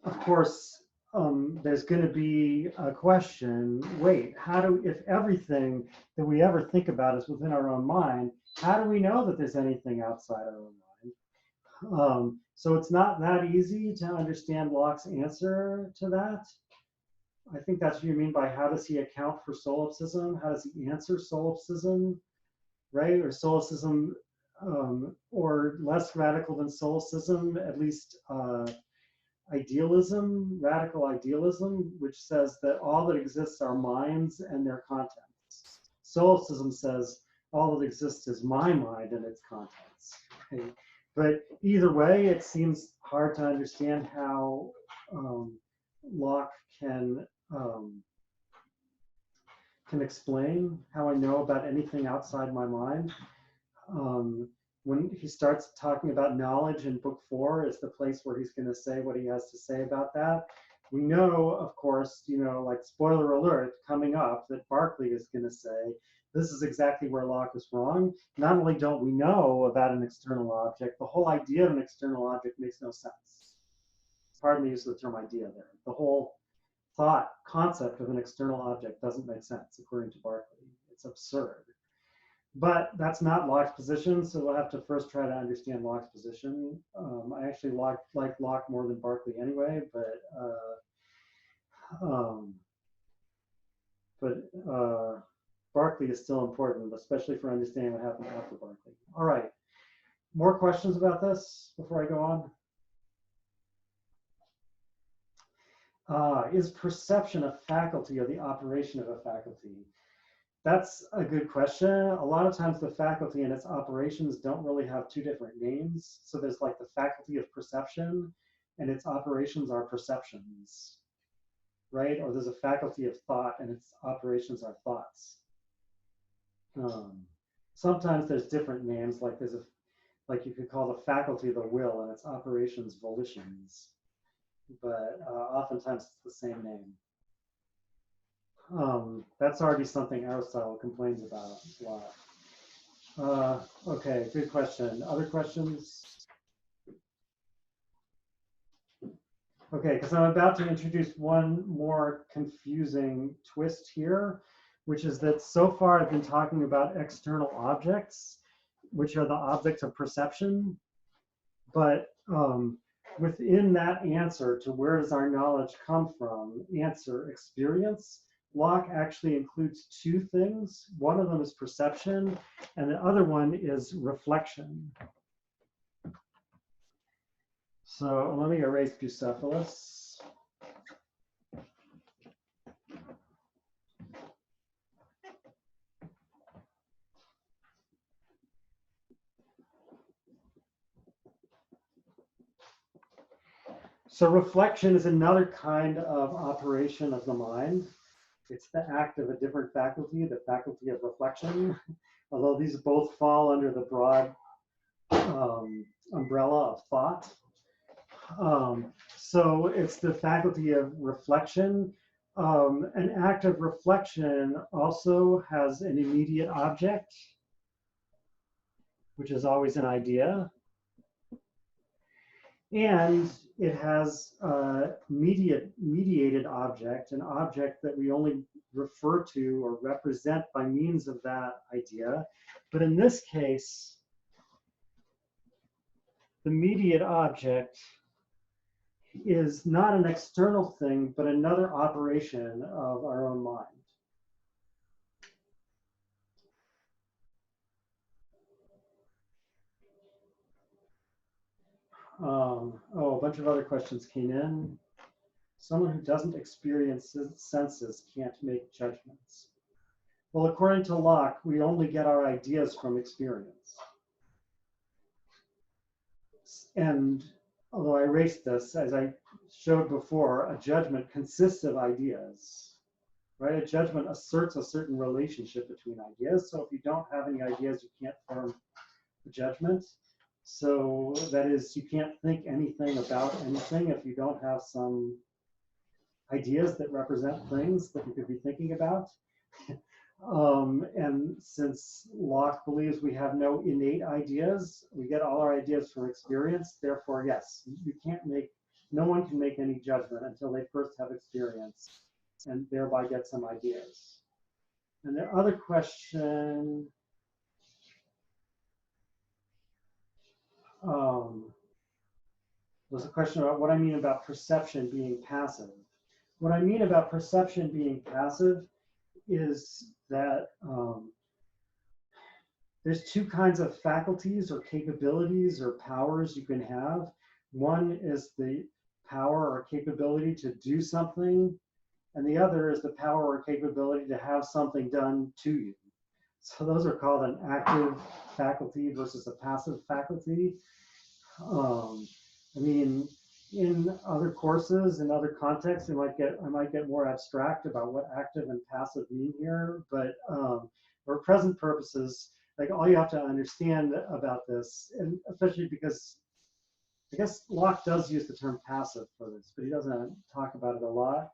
Of course, there's going to be a question, wait, if everything that we ever think about is within our own mind, how do we know that there's anything outside our own mind? So it's not that easy to understand Locke's answer to that. I think that's what you mean by how does he account for solipsism? How does he answer solipsism, right? Or solipsism, or less radical than solipsism, at least idealism, radical idealism, which says that all that exists are minds and their contents. Solipsism says all that exists is my mind and its contents. Right? But either way, it seems hard to understand how Locke can explain how I know about anything outside my mind. When he starts talking about knowledge in book 4 is the place where he's going to say what he has to say about that. We know, of course, like spoiler alert coming up, that Berkeley is going to say, this is exactly where Locke is wrong. Not only don't we know about an external object, the whole idea of an external object makes no sense. Pardon the use of the term idea there. The whole concept of an external object doesn't make sense, according to Berkeley. It's absurd. But that's not Locke's position, so we'll have to first try to understand Locke's position. I actually like Locke more than Berkeley anyway, but Berkeley is still important, especially for understanding what happened after Berkeley. All right, more questions about this before I go on? Is perception a faculty or the operation of a faculty? That's a good question. A lot of times the faculty and its operations don't really have two different names. So there's like the faculty of perception and its operations are perceptions, right? Or there's a faculty of thought and its operations are thoughts. Sometimes there's different names, like like you could call the faculty of the will and its operations volitions, but oftentimes it's the same name. That's already something Aristotle complains about a lot. Okay, good question. Other questions? Okay, because I'm about to introduce one more confusing twist here, which is that so far I've been talking about external objects, which are the objects of perception, but within that answer to where does our knowledge come from, answer experience, Locke actually includes two things. One of them is perception, and the other one is reflection. So let me erase Bucephalus. So reflection is another kind of operation of the mind. It's the act of a different faculty, the faculty of reflection, although these both fall under the broad umbrella of thought. So it's the faculty of reflection. An act of reflection also has an immediate object, which is always an idea. And it has a mediated object, an object that we only refer to or represent by means of that idea. But in this case, the mediate object is not an external thing, but another operation of our own mind. A bunch of other questions came in. Someone who doesn't experience senses can't make judgments. Well, according to Locke, we only get our ideas from experience. And although I erased this, as I showed before, a judgment consists of ideas, right? A judgment asserts a certain relationship between ideas. So if you don't have any ideas, you can't form a judgment. So that is, you can't think anything about anything if you don't have some ideas that represent things that you could be thinking about. And since Locke believes we have no innate ideas, we get all our ideas from experience. Therefore, yes, no one can make any judgment until they first have experience and thereby get some ideas. And the other question, was a question about what I mean about perception being passive. What I mean about perception being passive is that there's two kinds of faculties or capabilities or powers you can have. One is the power or capability to do something, and the other is the power or capability to have something done to you. So those are called an active faculty versus a passive faculty. I mean, in other courses, in other contexts, I might get more abstract about what active and passive mean here, but for present purposes, like all you have to understand about this, and especially because I guess Locke does use the term passive for this, but he doesn't talk about it a lot,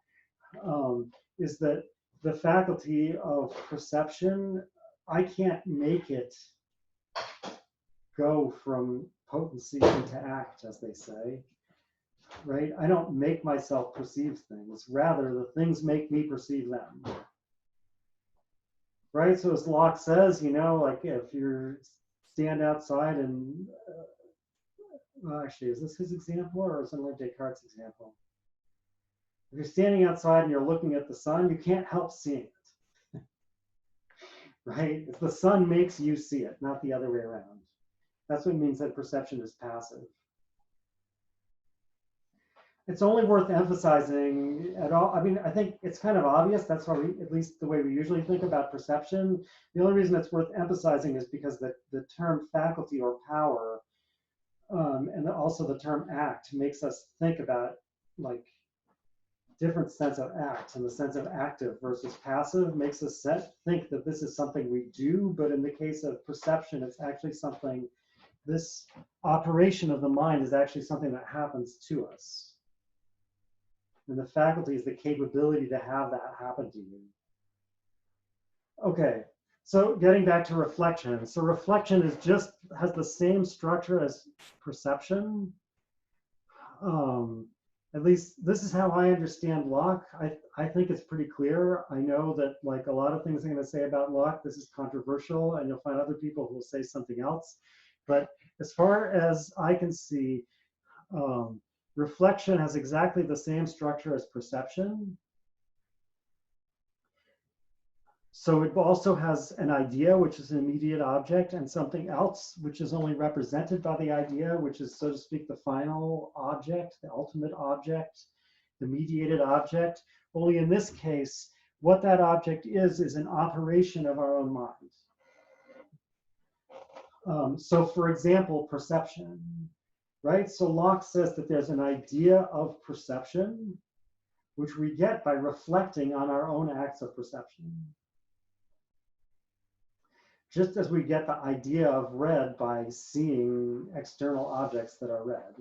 is that the faculty of perception, I can't make it go from potency into act, as they say, right? I don't make myself perceive things. Rather, the things make me perceive them, right? So as Locke says, you know, like if you stand outside and, well, actually, is this his example or is it more Descartes' example? If you're standing outside and you're looking at the sun, you can't help seeing it, right? If the sun makes you see it, not the other way around. That's what it means that perception is passive. It's only worth emphasizing at all. I mean, I think it's kind of obvious. That's why we, at least the way we usually think about perception. The only reason it's worth emphasizing is because the term faculty or power, and also the term act makes us think about like different sense of act, and the sense of active versus passive makes us think that this is something we do, but in the case of perception, it's actually something, this operation of the mind is actually something that happens to us. And the faculty is the capability to have that happen to you. Okay, so getting back to reflection. So reflection is just, has the same structure as perception. At least this is how I understand Locke. I think it's pretty clear. I know that like a lot of things I'm going to say about Locke, this is controversial, and you'll find other people who will say something else. But as far as I can see, reflection has exactly the same structure as perception. So it also has an idea, which is an immediate object, and something else, which is only represented by the idea, which is, so to speak, the final object, the ultimate object, the mediated object. Only in this case, what that object is an operation of our own mind. So for example, perception, right? So Locke says that there's an idea of perception, which we get by reflecting on our own acts of perception. Just as we get the idea of red by seeing external objects that are red,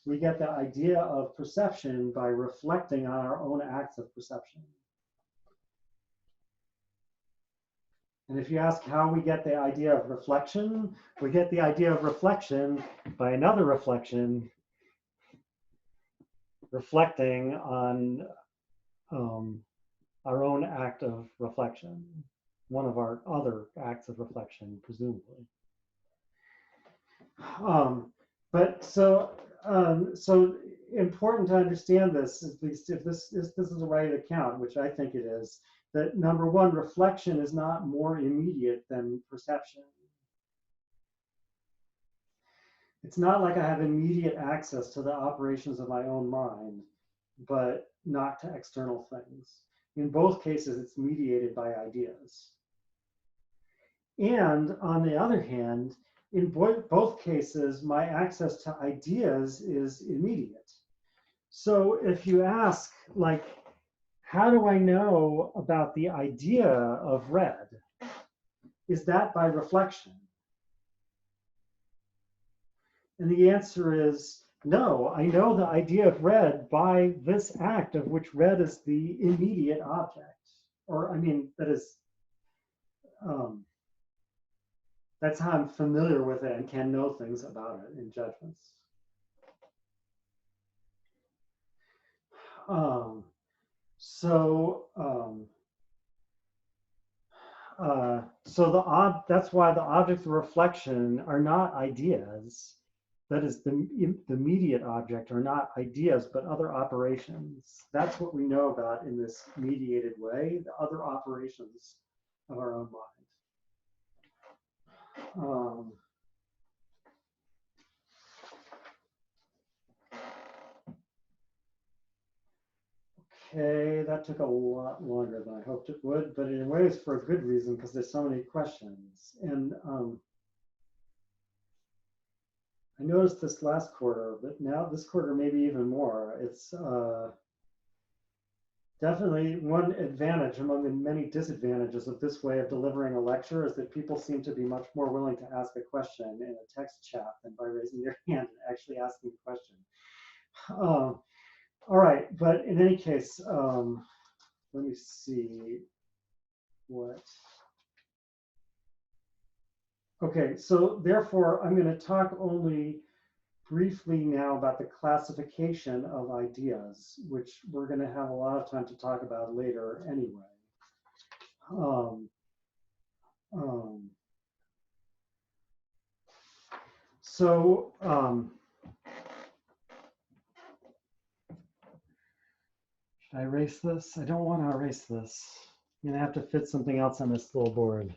we get the idea of perception by reflecting on our own acts of perception. And if you ask how we get the idea of reflection, we get the idea of reflection by another reflection, reflecting on our own act of reflection. One of our other acts of reflection, presumably. But so important to understand this, at least if this is a right account, which I think it is, that number one, reflection is not more immediate than perception. It's not like I have immediate access to the operations of my own mind, but not to external things. In both cases, it's mediated by ideas. And on the other hand, in both cases, my access to ideas is immediate. So if you ask, like, how do I know about the idea of red? Is that by reflection? And the answer is no. I know the idea of red by this act of which red is the immediate object. Or, I mean, that is, that's how I'm familiar with it and can know things about it in judgments. That's why the objects of reflection are not ideas. That is, the immediate object are not ideas, but other operations. That's what we know about in this mediated way, the other operations of our own mind. Okay, that took a lot longer than I hoped it would, but in ways for a good reason, because there's so many questions. And I noticed this last quarter, but now this quarter maybe even more. It's definitely one advantage among the many disadvantages of this way of delivering a lecture is that people seem to be much more willing to ask a question in a text chat than by raising their hand and actually asking the question. All right, but in any case, let me see what. Okay, so therefore, I'm going to talk only briefly now about the classification of ideas, which we're going to have a lot of time to talk about later anyway. So should I erase this? I don't want to erase this. I'm going to have to fit something else on this little board.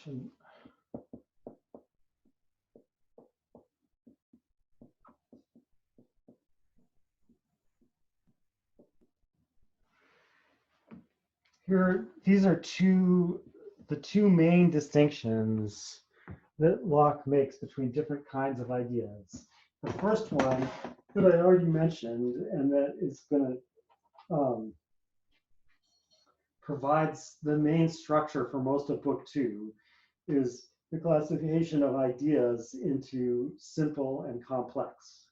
Shouldn't. Here, these are the two main distinctions that Locke makes between different kinds of ideas. The first one that I already mentioned, and that is going to provides the main structure for most of book 2, is the classification of ideas into simple and complex.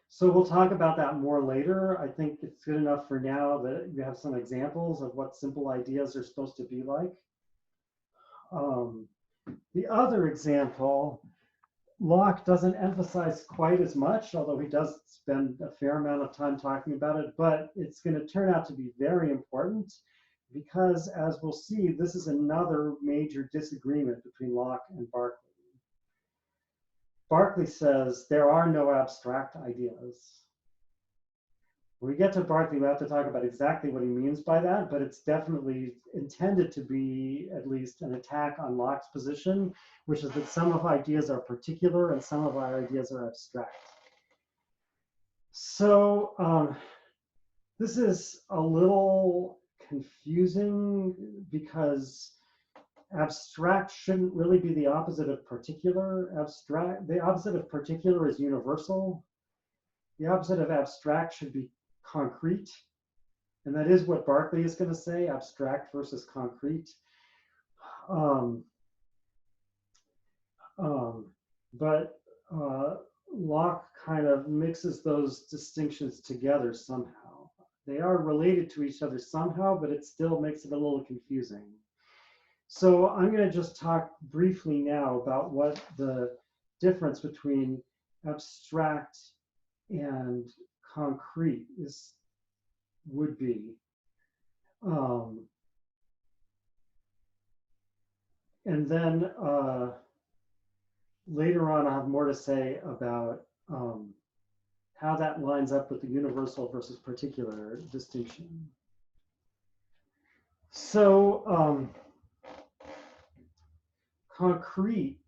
So we'll talk about that more later. I think it's good enough for now that you have some examples of what simple ideas are supposed to be like. The other example, Locke doesn't emphasize quite as much, although he does spend a fair amount of time talking about it, but it's going to turn out to be very important because, as we'll see, this is another major disagreement between Locke and Berkeley. Berkeley says there are no abstract ideas. When we get to Berkeley, we have to talk about exactly what he means by that, but it's definitely intended to be at least an attack on Locke's position, which is that some of ideas are particular and some of our ideas are abstract. So this is a little confusing because abstract shouldn't really be the opposite of particular. The opposite of particular is universal. The opposite of abstract should be concrete. And that is what Berkeley is going to say, abstract versus concrete. But Locke kind of mixes those distinctions together somehow. They are related to each other somehow, but it still makes it a little confusing. So I'm going to just talk briefly now about what the difference between abstract and concrete would be. And then later on, I'll have more to say about how that lines up with the universal versus particular distinction. So concrete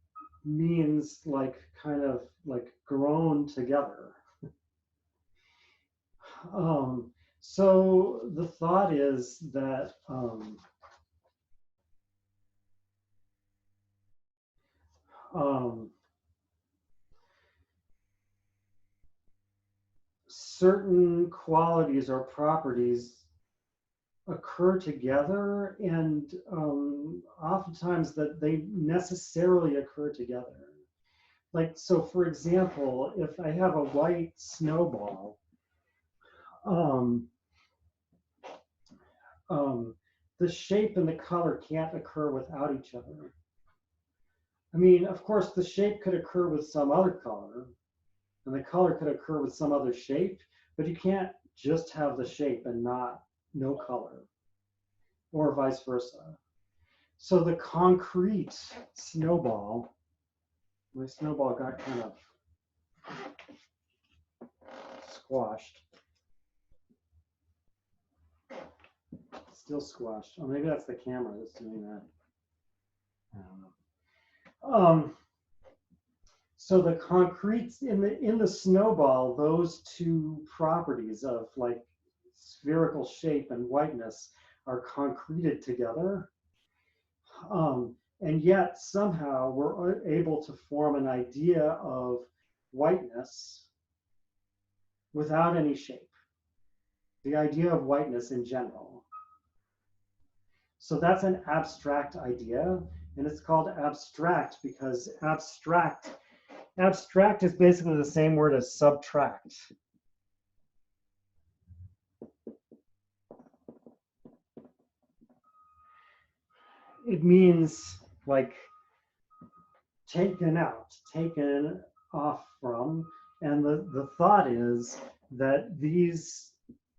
means like kind of like grown together. So the thought is that certain qualities or properties occur together, and oftentimes that they necessarily occur together. Like, so for example, if I have a white snowball, the shape and the color can't occur without each other. I mean, of course, the shape could occur with some other color, and the color could occur with some other shape, but you can't just have the shape and no color, or vice versa. So the concrete snowball, my snowball got kind of squashed. Still squashed. Oh, maybe that's the camera that's doing that. I don't know. So the concretes in the snowball, those two properties of like spherical shape and whiteness are concreted together. And yet somehow we're able to form an idea of whiteness without any shape. The idea of whiteness in general. So that's an abstract idea, and it's called abstract because abstract is basically the same word as subtract. It means like taken out, taken off from, and the thought is that these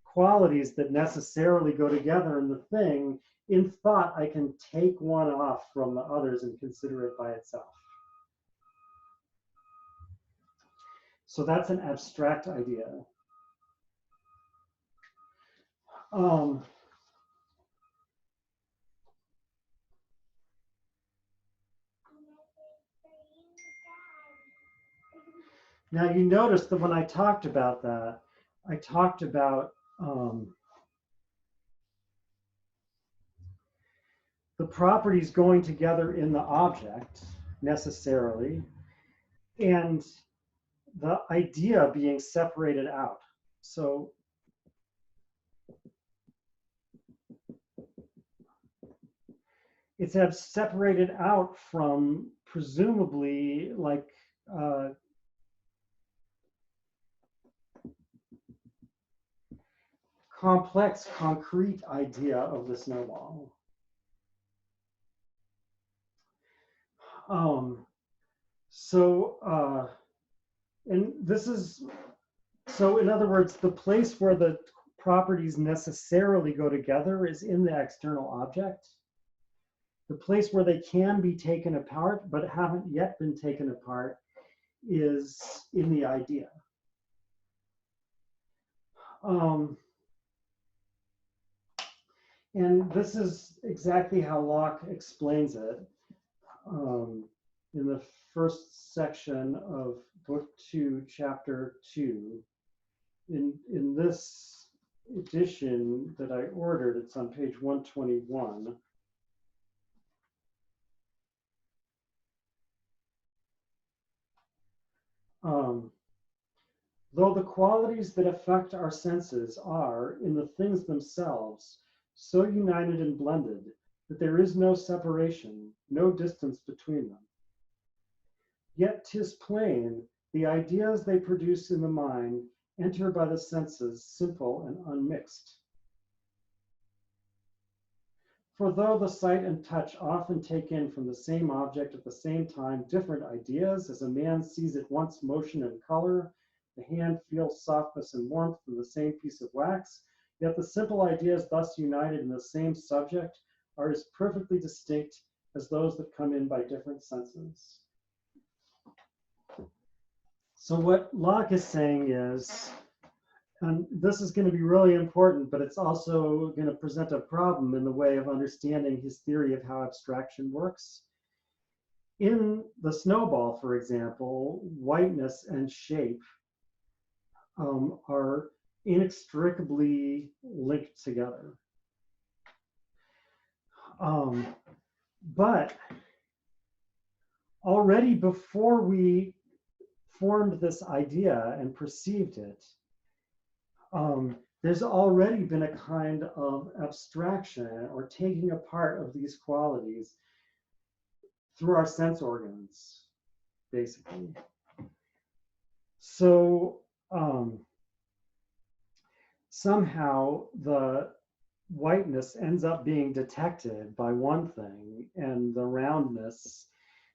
qualities that necessarily go together in the thing, in thought, I can take one off from the others and consider it by itself. So that's an abstract idea. Now you notice that when I talked about that, I talked about the properties going together in the object necessarily, and the idea being separated out. So it's separated out from presumably like complex, concrete idea of the snowball. And this is, so in other words, the place where the properties necessarily go together is in the external object. The place where they can be taken apart but haven't yet been taken apart is in the idea. And this is exactly how Locke explains it in the first section of Book 2, Chapter 2. In this edition that I ordered, it's on page 121. Though the qualities that affect our senses are, in the things themselves, so united and blended that there is no separation, no distance between them. Yet 'tis plain, the ideas they produce in the mind enter by the senses simple and unmixed. For though the sight and touch often take in from the same object at the same time different ideas, as a man sees at once motion and color, the hand feels softness and warmth from the same piece of wax, yet the simple ideas thus united in the same subject are as perfectly distinct as those that come in by different senses. So what Locke is saying is, and this is going to be really important, but it's also going to present a problem in the way of understanding his theory of how abstraction works. In the snowball, for example, whiteness and shape are inextricably linked together. But already before we formed this idea and perceived it, there's already been a kind of abstraction or taking apart of these qualities through our sense organs, basically. So somehow the whiteness ends up being detected by one thing, and the roundness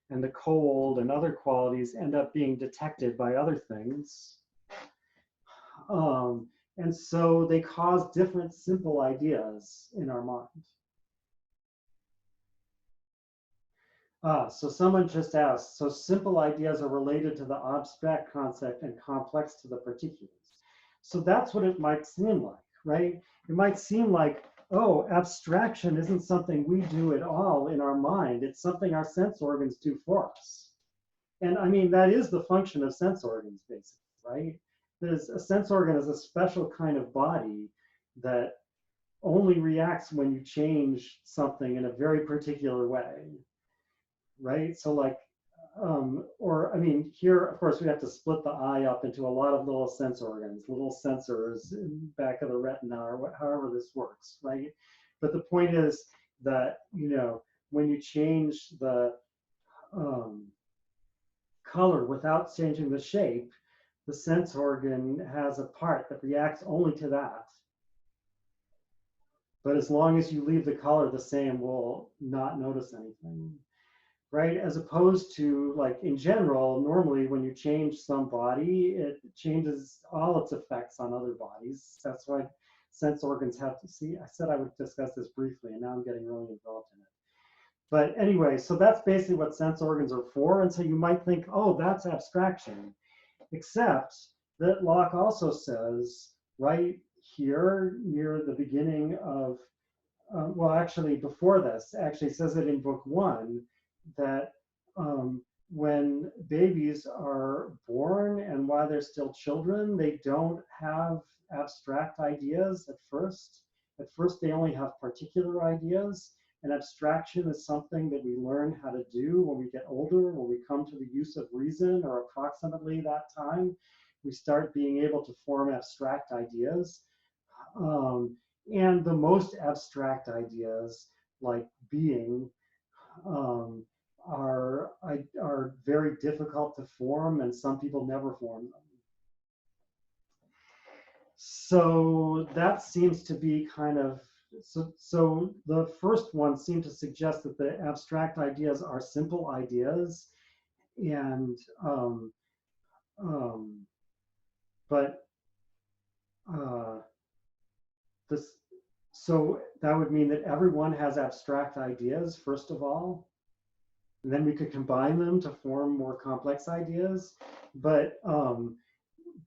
and the cold and other qualities end up being detected by other things. And so they cause different simple ideas in our mind. So someone just asked, so simple ideas are related to the abstract concept and complex to the particulars. So that's what it might seem like, right? It might seem like oh, abstraction isn't something we do at all in our mind. It's something our sense organs do for us. And I mean, that is the function of sense organs, basically, right? There's a sense organ is a special kind of body that only reacts when you change something in a very particular way, right? So like, or I mean, here, of course, we have to split the eye up into a lot of little sense organs, little sensors in the back of the retina, or however this works, right? But the point is that, you know, when you change the color without changing the shape, the sense organ has a part that reacts only to that. But as long as you leave the color the same, we'll not notice anything, right? As opposed to, like, in general, normally when you change some body, it changes all its effects on other bodies. That's why sense organs have to see. I said I would discuss this briefly, and now I'm getting really involved in it. But anyway, so that's basically what sense organs are for. And so you might think, oh, that's abstraction. Except that Locke also says right here near the beginning of, well, actually before this, actually says it in book 1, that when babies are born and while they're still children, they don't have abstract ideas at first. At first, they only have particular ideas. And abstraction is something that we learn how to do when we get older, when we come to the use of reason, or approximately that time, we start being able to form abstract ideas. And the most abstract ideas, like being, are very difficult to form, and some people never form them. So that seems to be kind of, so the first one seemed to suggest that the abstract ideas are simple ideas, and but this, so that would mean that everyone has abstract ideas, first of all, and then we could combine them to form more complex ideas. But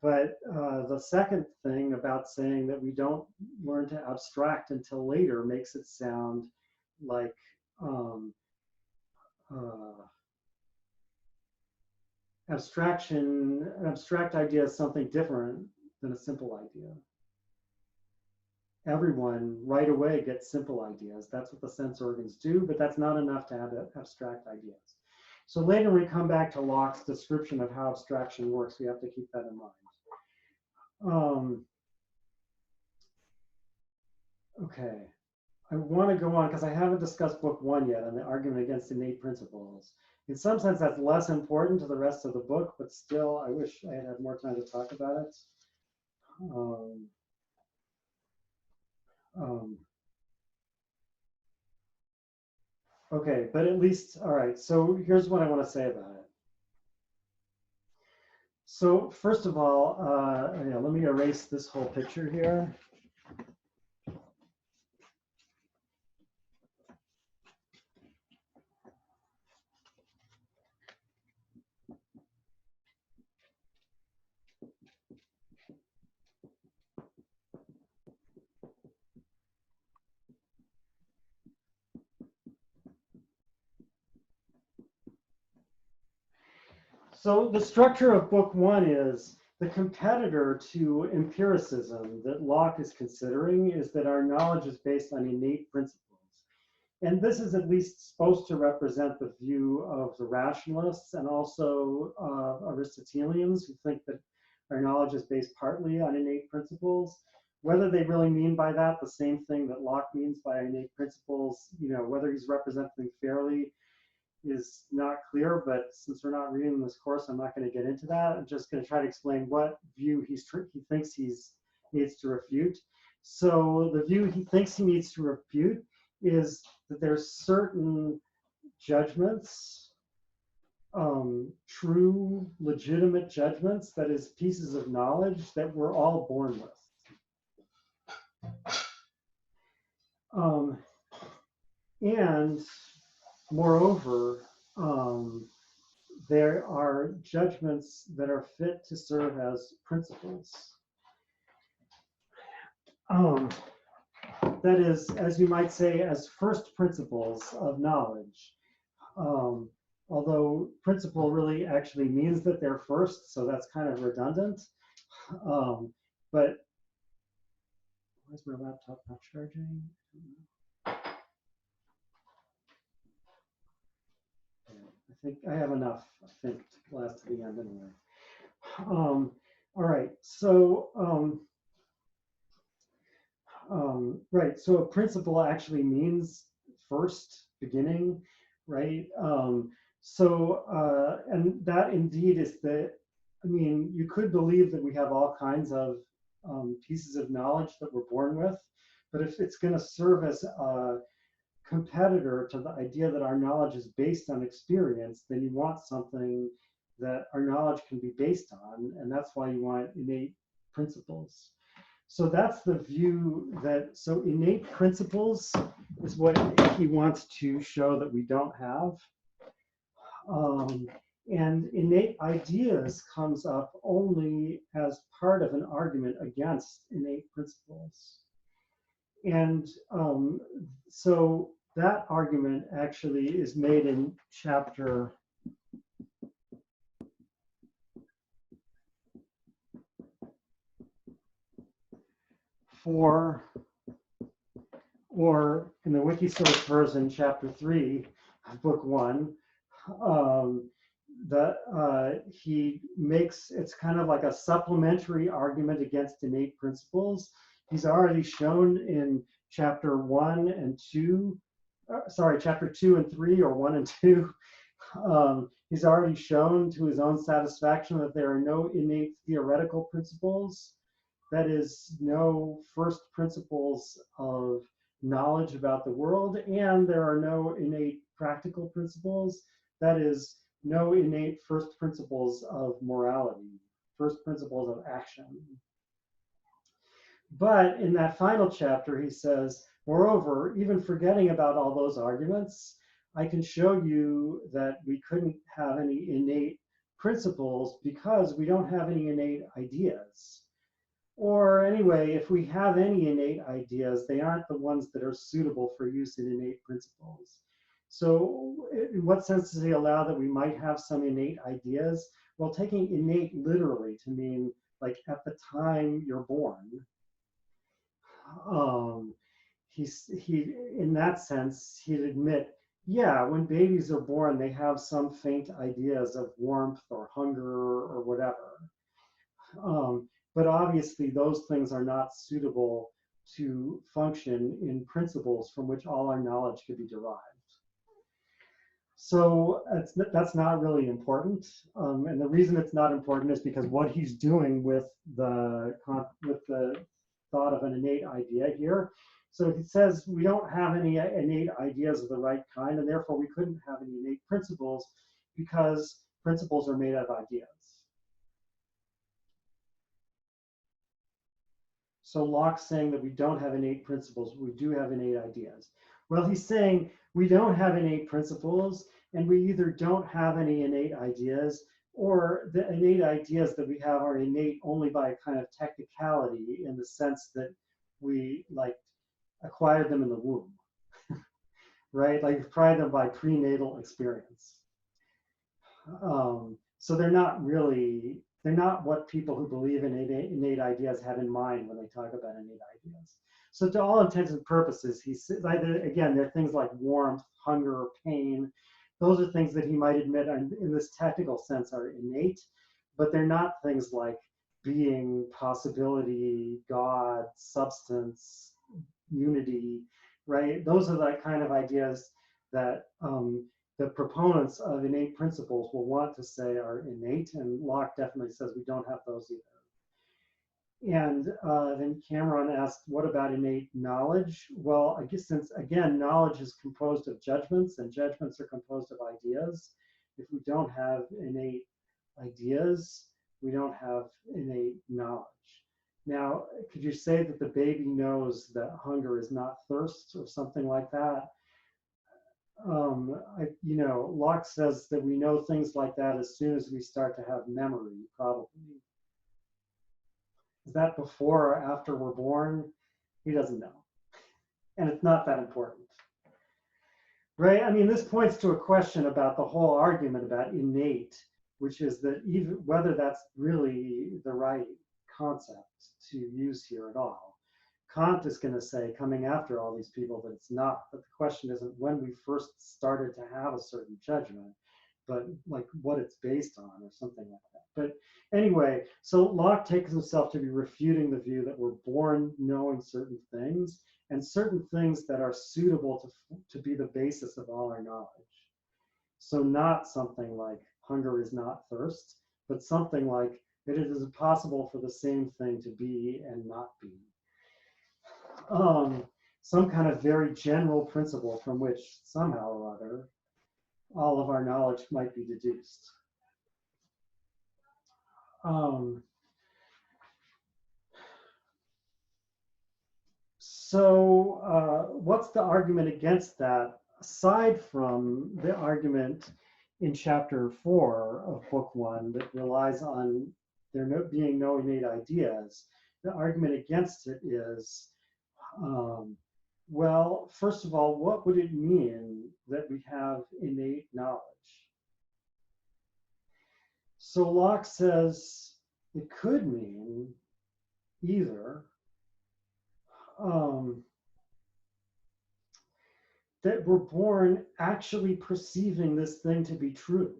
the second thing about saying that we don't learn to abstract until later makes it sound like an abstract idea is something different than a simple idea. Everyone right away gets simple ideas. That's what the sense organs do, but that's not enough to have abstract ideas. So later we come back to Locke's description of how abstraction works. We have to keep that in mind. Okay, I want to go on because I haven't discussed book 1 yet on the argument against innate principles. In some sense, that's less important to the rest of the book, but still, I wish I had had more time to talk about it. Okay, but at least, all right, so here's what I want to say about it. So first of all, yeah, let me erase this whole picture here. So the structure of book 1 is the competitor to empiricism that Locke is considering is that our knowledge is based on innate principles. And this is at least supposed to represent the view of the rationalists and also Aristotelians who think that our knowledge is based partly on innate principles. Whether they really mean by that the same thing that Locke means by innate principles, you know, whether he's representing fairly is not clear, but since we're not reading this course, I'm not going to get into that. I'm just going to try to explain what view he thinks he needs to refute. So the view he thinks he needs to refute is that there's certain judgments, true, legitimate judgments, that is pieces of knowledge that we're all born with. And moreover, there are judgments that are fit to serve as principles. that is, as you might say, as first principles of knowledge. Although principle really actually means that they're first, so that's kind of redundant. But where's my laptop not charging? I think I have enough, I think, to last to the end anyway. All right, so right, so a principle actually means first, beginning, right? And that indeed is I mean, you could believe that we have all kinds of pieces of knowledge that we're born with, but if it's going to serve as a competitor to the idea that our knowledge is based on experience, then you want something that our knowledge can be based on, and that's why you want innate principles. So that's the view so innate principles is what he wants to show that we don't have. And innate ideas comes up only as part of an argument against innate principles. And so that argument actually is made in chapter 4, or in the Wikisource version, chapter 3 of book 1, he makes, it's kind of like a supplementary argument against innate principles. He's already shown in chapter 1 and 2, chapter 2 and 3, or 1 and 2. He's already shown to his own satisfaction that there are no innate theoretical principles. That is, no first principles of knowledge about the world, and there are no innate practical principles. That is, no innate first principles of morality, first principles of action. But in that final chapter, he says, moreover, even forgetting about all those arguments, I can show you that we couldn't have any innate principles because we don't have any innate ideas. Or anyway, if we have any innate ideas, they aren't the ones that are suitable for use in innate principles. So in what sense does he allow that we might have some innate ideas? Well, taking innate literally to mean like at the time you're born. In that sense, he'd admit, yeah, when babies are born, they have some faint ideas of warmth or hunger or whatever. But obviously, those things are not suitable to function in principles from which all our knowledge could be derived. So that's not really important. And the reason it's not important is because what he's doing with the thought of an innate idea here. So he says we don't have any innate ideas of the right kind, and therefore we couldn't have any innate principles because principles are made out of ideas. So Locke's saying that we don't have innate principles, but we do have innate ideas. Well, he's saying we don't have innate principles, and we either don't have any innate ideas, or the innate ideas that we have are innate only by a kind of technicality, in the sense that we like acquired them in the womb, right? Like acquired them by prenatal experience. So they're not what people who believe in innate ideas have in mind when they talk about innate ideas. So to all intents and purposes, again, there are things like warmth, hunger, pain. Those are things that he might admit in this technical sense are innate, but they're not things like being, possibility, God, substance, unity, right? Those are the kind of ideas that the proponents of innate principles will want to say are innate, and Locke definitely says we don't have those either. And then Cameron asked, what about innate knowledge? Well, I guess since, again, knowledge is composed of judgments, and judgments are composed of ideas. If we don't have innate ideas, we don't have innate knowledge. Now, could you say that the baby knows that hunger is not thirst or something like that? Locke says that we know things like that as soon as we start to have memory, probably. Is that before or after we're born? He doesn't know. and it's not that important. Right? I mean, this points to a question about the whole argument about innate, which is that even whether that's really the right concept to use here at all. Kant is going to say, coming after all these people, that it's not. But the question isn't when we first started to have a certain judgment, but like what it's based on or something like that. But anyway, so Locke takes himself to be refuting the view that we're born knowing certain things and certain things that are suitable to be the basis of all our knowledge. So not something like hunger is not thirst, but something like that it is possible for the same thing to be and not be. Some kind of very general principle from which somehow or other all of our knowledge might be deduced. So what's the argument against that, aside from the argument in chapter 4 of book 1 that relies on there being no innate ideas? The argument against it is, well, first of all, what would it mean that we have innate knowledge? So Locke says it could mean either that we're born actually perceiving this thing to be true.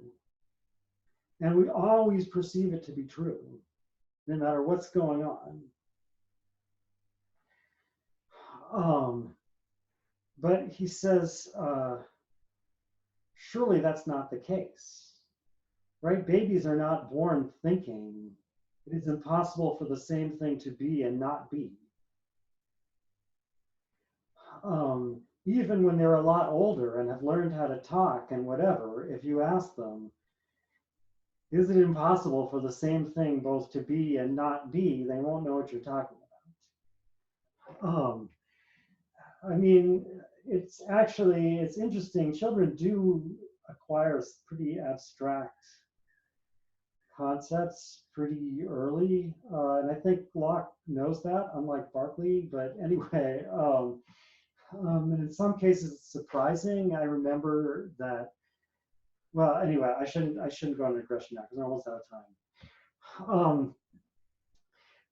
And we always perceive it to be true, no matter what's going on. But he says, surely that's not the case, right? Babies are not born thinking it is impossible for the same thing to be and not be. Even when they're a lot older and have learned how to talk and whatever, if you ask them, is it impossible for the same thing both to be and not be, they won't know what you're talking about. I mean, it's interesting. Children do acquire pretty abstract concepts pretty early. And I think Locke knows that, unlike Berkeley. But anyway, and in some cases it's surprising. I remember that, well, anyway, I shouldn't go on regression now because I'm almost out of time.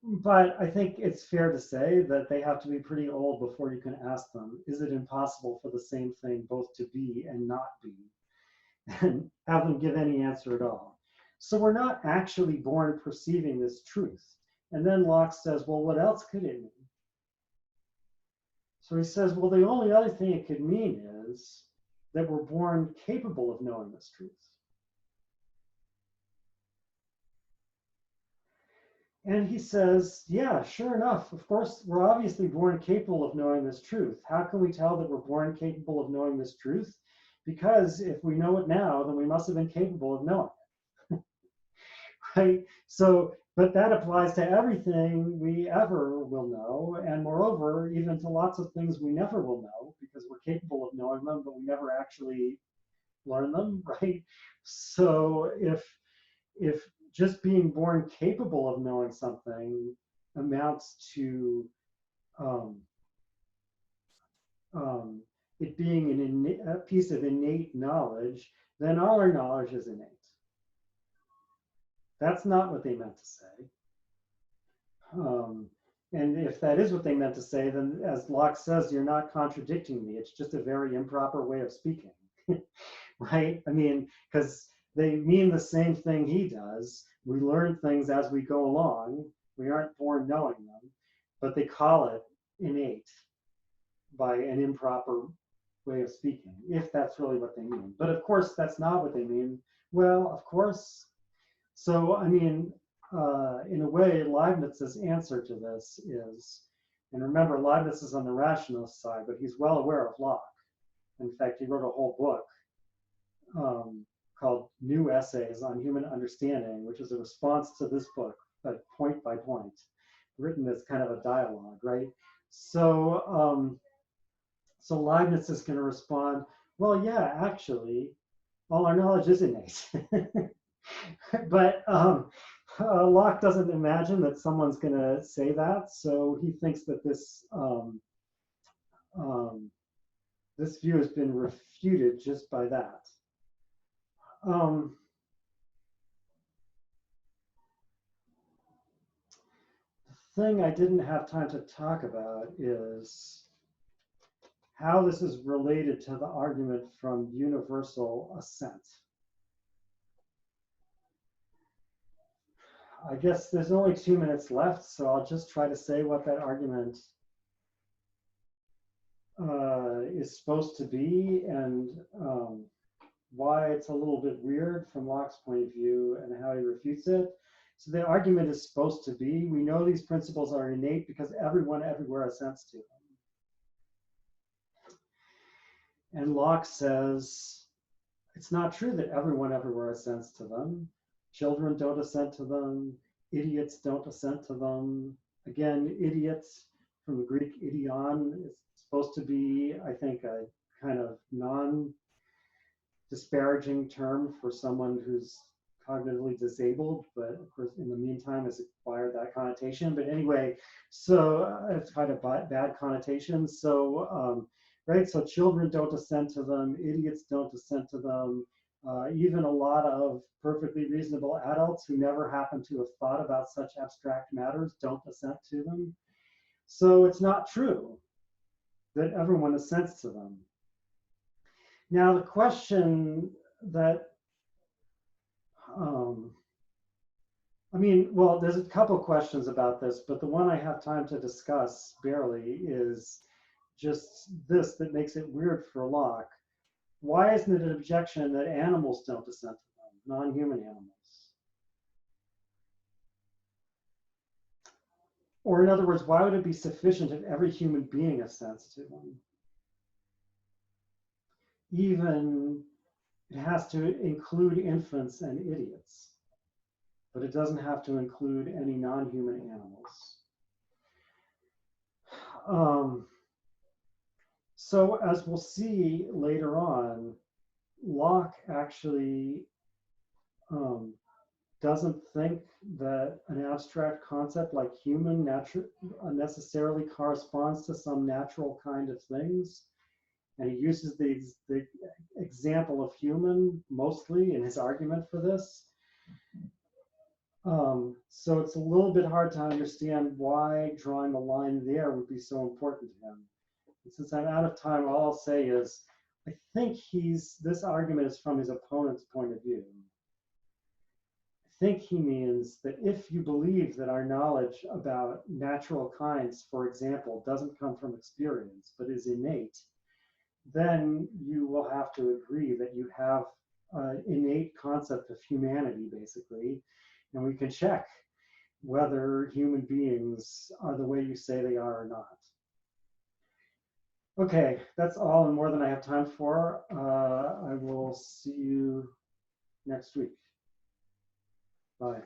But I think it's fair to say that they have to be pretty old before you can ask them, is it impossible for the same thing both to be and not be? And have them give any answer at all. So we're not actually born perceiving this truth. And then Locke says, well, what else could it mean? So he says, well, the only other thing it could mean is that we're born capable of knowing this truth. And he says, yeah, sure enough, of course, we're obviously born capable of knowing this truth. How can we tell that we're born capable of knowing this truth? Because if we know it now, then we must have been capable of knowing it. Right? So, but that applies to everything we ever will know. And moreover, even to lots of things we never will know, because we're capable of knowing them, but we never actually learn them, right? So if just being born capable of knowing something amounts to it being a piece of innate knowledge, then all our knowledge is innate. That's not what they meant to say. And if that is what they meant to say, then as Locke says, you're not contradicting me. It's just a very improper way of speaking, right? I mean, because they mean the same thing he does. We learn things as we go along. We aren't born knowing them, but they call it innate by an improper way of speaking, if that's really what they mean. But of course, that's not what they mean. Well, of course. So, I mean, in a way, Leibniz's answer to this is, and remember, Leibniz is on the rationalist side, but he's well aware of Locke. In fact, he wrote a whole book called New Essays on Human Understanding, which is a response to this book, but point by point, written as kind of a dialogue, right? So, so Leibniz is going to respond, well, yeah, actually, all our knowledge is innate. But Locke doesn't imagine that someone's going to say that, so he thinks that this this view has been refuted just by that. The thing I didn't have time to talk about is how this is related to the argument from universal assent. I guess there's only 2 minutes left, so I'll just try to say what that argument is supposed to be, and why it's a little bit weird from Locke's point of view and how he refutes it. So the argument is supposed to be, we know these principles are innate because everyone everywhere assents to them. And Locke says, it's not true that everyone everywhere assents to them. Children don't assent to them. Idiots don't assent to them. Again, idiots from the Greek idion is supposed to be, I think, a kind of non-disparaging term for someone who's cognitively disabled, but of course, in the meantime, has acquired that connotation. But anyway, so it's kind of bad connotation. So, right, so children don't assent to them. Idiots don't assent to them. Even a lot of perfectly reasonable adults who never happen to have thought about such abstract matters don't assent to them. So it's not true that everyone assents to them. Now the question that, well, there's a couple questions about this, but the one I have time to discuss barely is just this that makes it weird for Locke. Why isn't it an objection that animals don't assent to them, non-human animals? Or in other words, why would it be sufficient if every human being assents to them? Even it has to include infants and idiots, but it doesn't have to include any non-human animals. So as we'll see later on, Locke actually doesn't think that an abstract concept like human necessarily corresponds to some natural kind of things. And he uses the example of human mostly in his argument for this. So it's a little bit hard to understand why drawing the line there would be so important to him. And since I'm out of time, all I'll say is, I think this argument is from his opponent's point of view. I think he means that if you believe that our knowledge about natural kinds, for example, doesn't come from experience, but is innate, then you will have to agree that you have an innate concept of humanity, basically, and we can check whether human beings are the way you say they are or not. Okay, that's all and more than I have time for. I will see you next week. Bye.